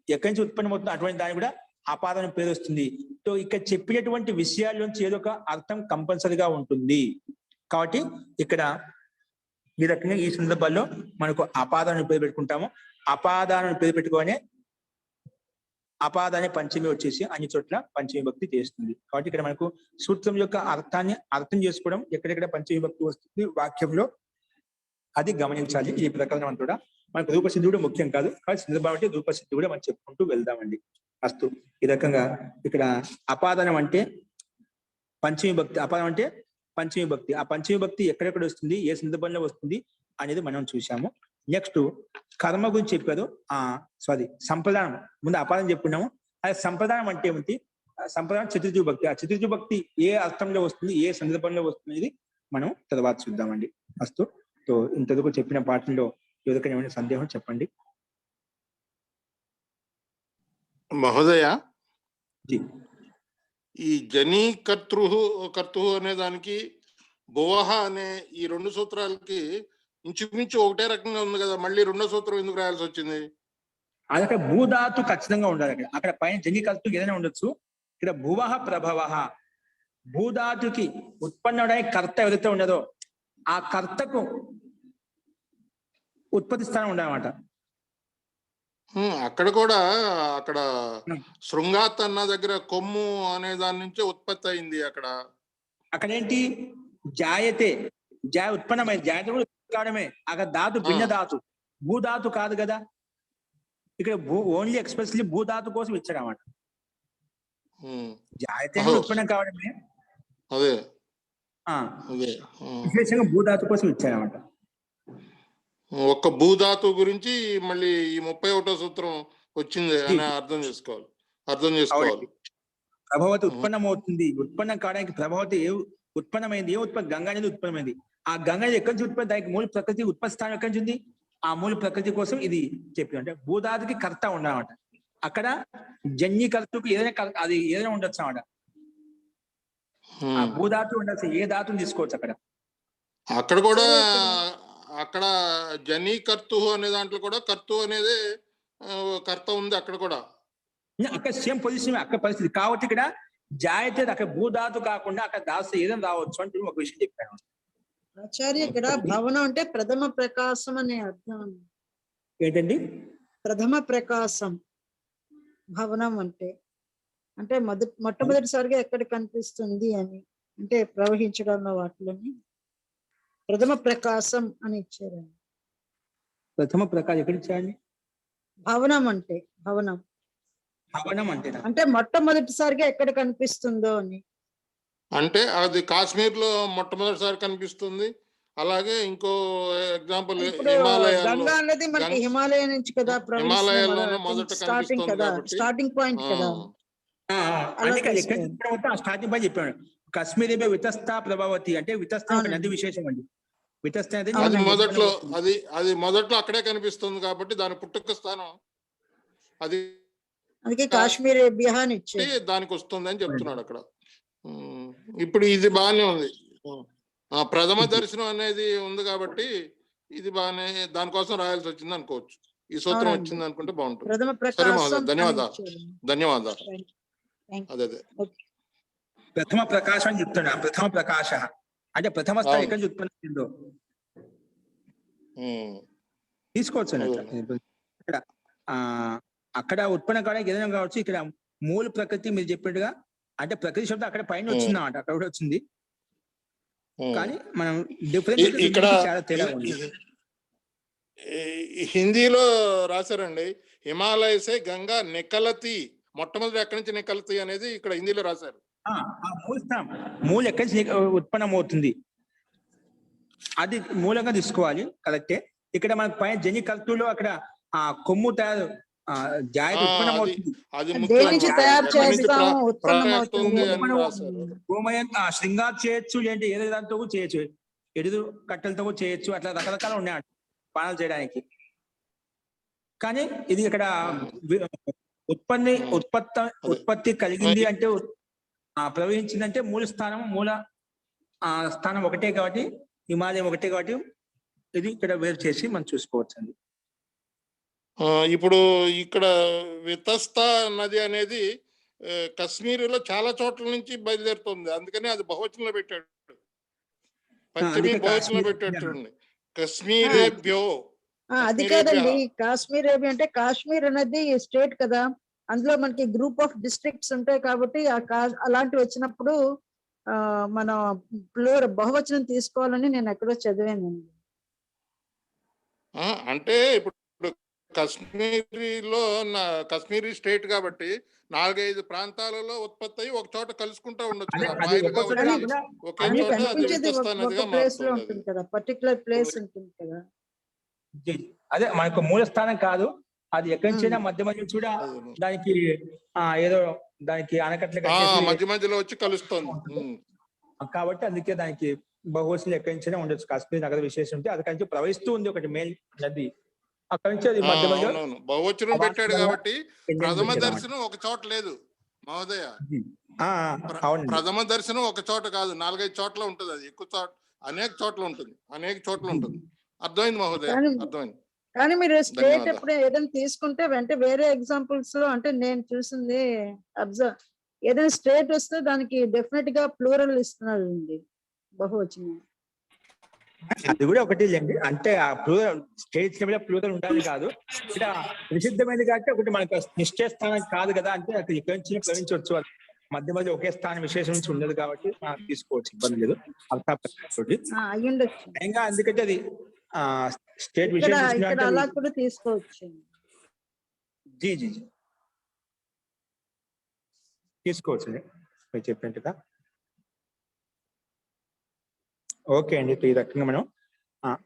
ఎక్కడి నుంచి ఉత్పన్నమవుతుందో అటువంటి దానికి కూడా ఆపాదన పేరు వస్తుంది. సో ఇక్కడ చెప్పినటువంటి విషయాల్లోంచి ఏదో ఒక అర్థం కంపల్సరీగా ఉంటుంది. కాబట్టి ఇక్కడ ఈ రకంగా ఈ సందర్భాల్లో మనకు అపాదాన్ని పేరు పెట్టుకుంటాము. అపాదాన్ని పేరు పెట్టుకొని అపాదాన్ని పంచమి వచ్చేసి అన్ని చోట్ల పంచమీ చేస్తుంది. కాబట్టి ఇక్కడ మనకు సూత్రం యొక్క అర్థాన్ని అర్థం చేసుకోవడం, ఎక్కడెక్కడ పంచమీ వస్తుంది వాక్యంలో అది గమనించాలి. ఈ ప్రకరణం అంతా కూడా మనకు రూపసిద్ధి కూడా ముఖ్యం కాదు, కానీ సందర్భం అంటే రూపసిద్ధి కూడా మనం చెప్పుకుంటూ వెళ్దామండి. అస్తు ఈ రకంగా ఇక్కడ అపాదానం అంటే పంచమీ అపాదం అంటే పంచమీ ఆ పంచమీ ఎక్కడెక్కడ వస్తుంది, ఏ సందర్భంలో వస్తుంది అనేది మనం చూసాము. నెక్స్ట్ కర్మ గురించి చెప్పారు. సంప్రదానం ముందు అపాదం చెప్పుకున్నాము. అది సంప్రదానం అంటే ఏమిటి? సంప్రదానం చతుర్థి విభక్తి. ఆ చతుర్థి విభక్తి ఏ అర్థంలో వస్తుంది, ఏ సందర్భంలో వస్తుంది అనేది మనం తర్వాత చూద్దామండి. అస్తు. సో ఇంతవరకు చెప్పిన పాఠంలో ఎవరికైనా ఏమైనా సందేహం చెప్పండి. మహోదయ, ఈ జనీ కర్తృ అనే దానికి భువః అనే ఈ 2 సూత్రాలకి ఇంచుమించు ఒకటే రకంగా ఉంది కదా, మళ్ళీ 2వ సూత్రం ఎందుకు రాయాల్సి వచ్చింది? అది అక్కడ భూధాతు ఖచ్చితంగా ఉండాలి. అక్కడ పైన జనికర్తు ఏదైనా ఉండొచ్చు. ఇక్కడ భువః ప్రభవః, భూధాతుకి ఉత్పన్నమైన కర్త ఎవరైతే ఉండదో ఆ కర్తకు ఉత్పత్తి స్థానం ఉండాలన్నమాట. అక్కడ కూడా అక్కడ శృంగాత్ అన్న దగ్గర కొమ్ము అనే దాని నుంచే ఉత్పత్తి అయింది. అక్కడ ఏంటి జాయతే, జాయ ఉత్పన్నమైంది, జాయతే కూడా కావడమే. అక్కడ ధాతు భిన్న ధాతు, భూధాతు కాదు కదా. ఇక్కడ ఓన్లీ ఎక్స్ప్రెస్లీ భూధాతు కోసం ఇచ్చాడు అన్నమాట. జాయతే కూడా ఉత్పన్నం కావడమే, అదే విశేషంగా భూధాతు కోసం ఇచ్చాడన్నమాట. ఒక్క భూధాతు గురించి మళ్ళీ ఈ 31వ సూత్రం వచ్చింది అని అర్థం చేసుకోవాలి. ప్రభావతి ఉత్పన్నం అవుతుంది. ఉత్పన్నం కావడానికి ప్రభావతి ఉత్పన్నమైంది. ఏ ఉత్పత్తి? గంగా అనేది ఉత్పన్నమైంది. ఆ గంగా ఎక్కడి నుంచి ఉత్పత్తి? దానికి మూల ప్రకృతి ఉత్పత్తి స్థానం ఎక్కడి నుంచి ఉంది? ఆ మూల ప్రకృతి కోసం ఇది చెప్పి అంటే భూధాతుకి కర్త ఉండమాట. అక్కడ జన్యకర్తకు ఏదైనా అది ఏదైనా ఉండొచ్చు అన్నమాట. ఆ భూధాతు ఉండొచ్చు, ఏ ధాతుని తీసుకోవచ్చు అక్కడ కూడా. అక్కడ జనీకర్తు అనే దాంట్లో కూడా కర్తు అనేది కర్త ఉంది. అక్కడ కూడా అక్కడ సేమ్ పొజిషన్, అక్కడ పరిస్థితి కాబట్టి ఇక్కడ జాయితే అక్కడ భూధాతు కాకుండా అక్కడ దాసు ఏదైనా రావచ్చు అంటే ఒక విషయం చెప్పాను. ఆచార్య, ఇక్కడ భవనం అంటే ప్రథమ ప్రకాశం అనే అర్థం. ఏంటండి ప్రథమ ప్రకాశం? భవనం అంటే అంటే మొట్టమొదటిసారిగా ఎక్కడ కనిపిస్తుంది అని, అంటే ప్రవహించడంలో వాటిలోని ప్రథమ ప్రకాశం అని ఇచ్చారు. ప్రథమ ప్రకాశం ఎక్కడ ఇచ్చారండి? భవనం అంటే అంటే మొట్టమొదటిసారిగా ఎక్కడ కనిపిస్తుందో అని. అంటే అది కాశ్మీర్ లో మొట్టమొదటిసారి కనిపిస్తుంది. అలాగే ఇంకో ఎగ్జాంపుల్ గంగా అనేది మనకి హిమాలయ నుంచి కదా, స్టార్టింగ్ కదా, స్టార్టింగ్ పాయింట్ కదా. స్టార్టింగ్ పాయింట్ చెప్పాడు. కాశ్మీర్ వితస్తా ప్రభావతి అంటే వితస్త నది విశేషం అండి. వితస్త అది మొదట్లో అక్కడే కనిపిస్తుంది కాబట్టి దాని పుట్టుక స్థానం అది, అందుకే కాశ్మీర్ బిహాన్ ఇచ్చి దానికి వస్తుంది అని చెప్తున్నాడు అక్కడ. ఇప్పుడు ఇది బాగానే ఉంది. ప్రథమ దర్శనం అనేది ఉంది కాబట్టి ఇది బాగానే, దానికోసం రాయాల్సి వచ్చింది అనుకోవచ్చు. ఈ సూత్రం వచ్చింది అనుకుంటే బాగుంటుంది. సరే మహోదయ, ధన్యవాదాలు. అదే ప్రథమ ప్రకాశం అని చెప్తున్నా. ప్రథమ ప్రకాశ అంటే ప్రథమ స్థాయి ఎక్కడి నుంచి ఉత్పత్తి చెందో తీసుకోవచ్చు. ఇక్కడ అక్కడ ఉత్పన్నం కావడానికి ఏదైనా కావచ్చు. ఇక్కడ మూల ప్రకృతి మీరు చెప్పినట్టుగా అంటే ప్రకృతి శబ్దం అక్కడ పైన వచ్చింది అన్నమాట, అక్కడ కూడా వచ్చింది. కానీ మనం డిఫరెన్స్ ఇక్కడ చాలా తేడా ఉంది. హిందీలో రాశారండి, హిమాలయసే గంగా నికలతి. మొట్టమొదటి ఎక్కడి నుంచి నికలతి అనేది ఇక్కడ హిందీలో రాశారు. మూల ఎక్కడి నుంచి ఉత్పన్నం అవుతుంది అది మూలంగా తీసుకోవాలి, కరెక్టే. ఇక్కడ మనకు పైన జనికర్తులో అక్కడ ఆ కొమ్ము తయారు జాయిత ఉత్పన్నం అవుతుంది. గోమయం శృంగార్ చేయొచ్చు, లేదంటే ఏదో దాంతో చేయొచ్చు, ఎడుదు కట్టెలతో చేయొచ్చు. అట్లా రకరకాలు ఉన్నాయి పానాలు చేయడానికి. కానీ ఇది ఇక్కడ ఉత్పత్తి కలిగింది అంటే ప్రవహించిందంటే మూల స్థానం ఒకటే కాబట్టి, హిమాలయం ఒకటే కాబట్టి ఇది ఇక్కడ వేరు చేసి మనం చూసుకోవచ్చు అండి. ఇప్పుడు ఇక్కడ వితస్తా నది అనేది కశ్మీరులో చాలా చోట్ల నుంచి బయలుదేరుతుంది. అందుకని అది బహువచనంలో పెట్టాడు, పశ్చిమి బహువచనంలో పెట్టాడు చూడండి. కశ్మీరేభ్యో. అది కాదండి, కాశ్మీర్ అంటే కాశ్మీర్ అనేది స్టేట్ కదా, అందులో మనకి గ్రూప్ ఆఫ్ డిస్ట్రిక్ట్స్ ఉంటాయి కాబట్టి అలాంటివి వచ్చినప్పుడు మనం బహువచనం తీసుకోవాలని నేను ఎక్కడో చదివానండి. అంటే ఇప్పుడు కాశ్మీరీ స్టేట్ కాబట్టి 4-5 ప్రాంతాలలో ఉత్పత్తి అయ్యి ఒక చోట కలుసుకుంటా ఉండొచ్చు కదా, పర్టికులర్ ప్లేస్ ఉంటుంది కదా. అదే మనకు మూల స్థానం కాదు, అది ఎక్కడి నుంచైనా మధ్య మధ్య కూడా దానికి ఏదో దానికి ఆనకట్ల మధ్య మధ్యలో వచ్చి కలుస్తుంది కాబట్టి అందుకే దానికి బహువచనం ఎక్కడి నుంచైనా ఉండొచ్చు. కాశ్మీర్ నగర విశేషం ఉంటే అది నుంచి ప్రవహిస్తూ ఉంది ఒకటి మేల్ నది, అక్కడి నుంచి అది మధ్య మధ్య బహువచనం పెట్టాడు కాబట్టి ప్రథమ దర్శనం ఒక చోట లేదు మహోదయ. అవునండి. ప్రథమ దర్శనం ఒక చోట కాదు, 4-5 చోట్ల ఉంటుంది. అది ఎక్కువ చోట, అనేక చోట్ల ఉంటుంది. అర్థమైంది మహోదయ, కానీ- అర్థమైంది. కానీ మీరు స్టేట్ ధన్యవాదాలు. ఎప్పుడు ఏదైనా తీసుకుంటే వేరే ఎగ్జాంపుల్స్ లో అంటే నేను చూసింది అబ్జర్వ్, ఏదైనా స్టేట్ వస్తే దానికి డెఫినెట్ గా ప్లూరల్ ఇస్తున్నారండి, బహువచనం. అది కూడా ఒకటి లేండి. అంటే ఆ ప్లూరల్ స్టేట్స్ లెవెల్ ప్లూరల్ ఉండాలి కాదు, ఇక్కడ ప్రసిద్ధమైనది కాబట్టి ఒకటి మనకు నిశ్చయ స్థానం కాదు కదా, అంటే అక్కడ ఇక్కడి నుంచి ప్రవహించవచ్చు. మధ్య మధ్య ఒకే స్థానం విశేషం నుంచి ఉండదు కాబట్టి మనం తీసుకోవచ్చు, ఇబ్బంది లేదు. అర్థాపత్తి అయ్యుండొచ్చు. ఇంకా అందుకంటే అది స్టేట్ ఇక్కడ విషయం అలా కూడా తీసుకోవచ్చు. జీ జీ జీ తీసుకోవచ్చు మీరు చెప్పినట్టుగా. ఓకే అండి, ఈ రకంగా మనం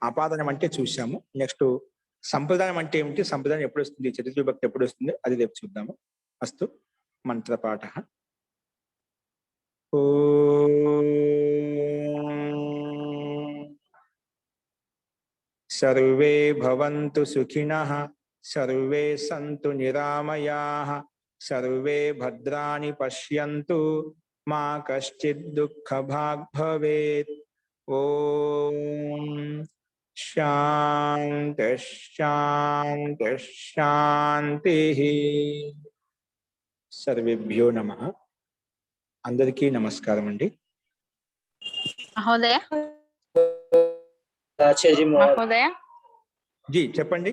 అపాదనం అంటే చూసాము. నెక్స్ట్ సంప్రదాయం అంటే ఏమిటి, సంప్రదాయం ఎప్పుడు వస్తుంది, చతుర్థ విభక్తి ఎప్పుడు వస్తుంది, అది రేపు చూద్దాము. అస్తు మంత్రపాఠ. సర్వే భవంతు సుఖినః, సర్వే సంతు నిరామయాః, సర్వే భద్రాణి పశ్యంతు, మా కశ్చిద్ దుఃఖభాగ్ భవేత్. ఓం శాంతి శాంతి శాంతి. సర్వేభ్యో నమః. అందరికీ నమస్కారం అండి. మహోదయ ఆచార్య మహోదయ జీ చెప్పండి.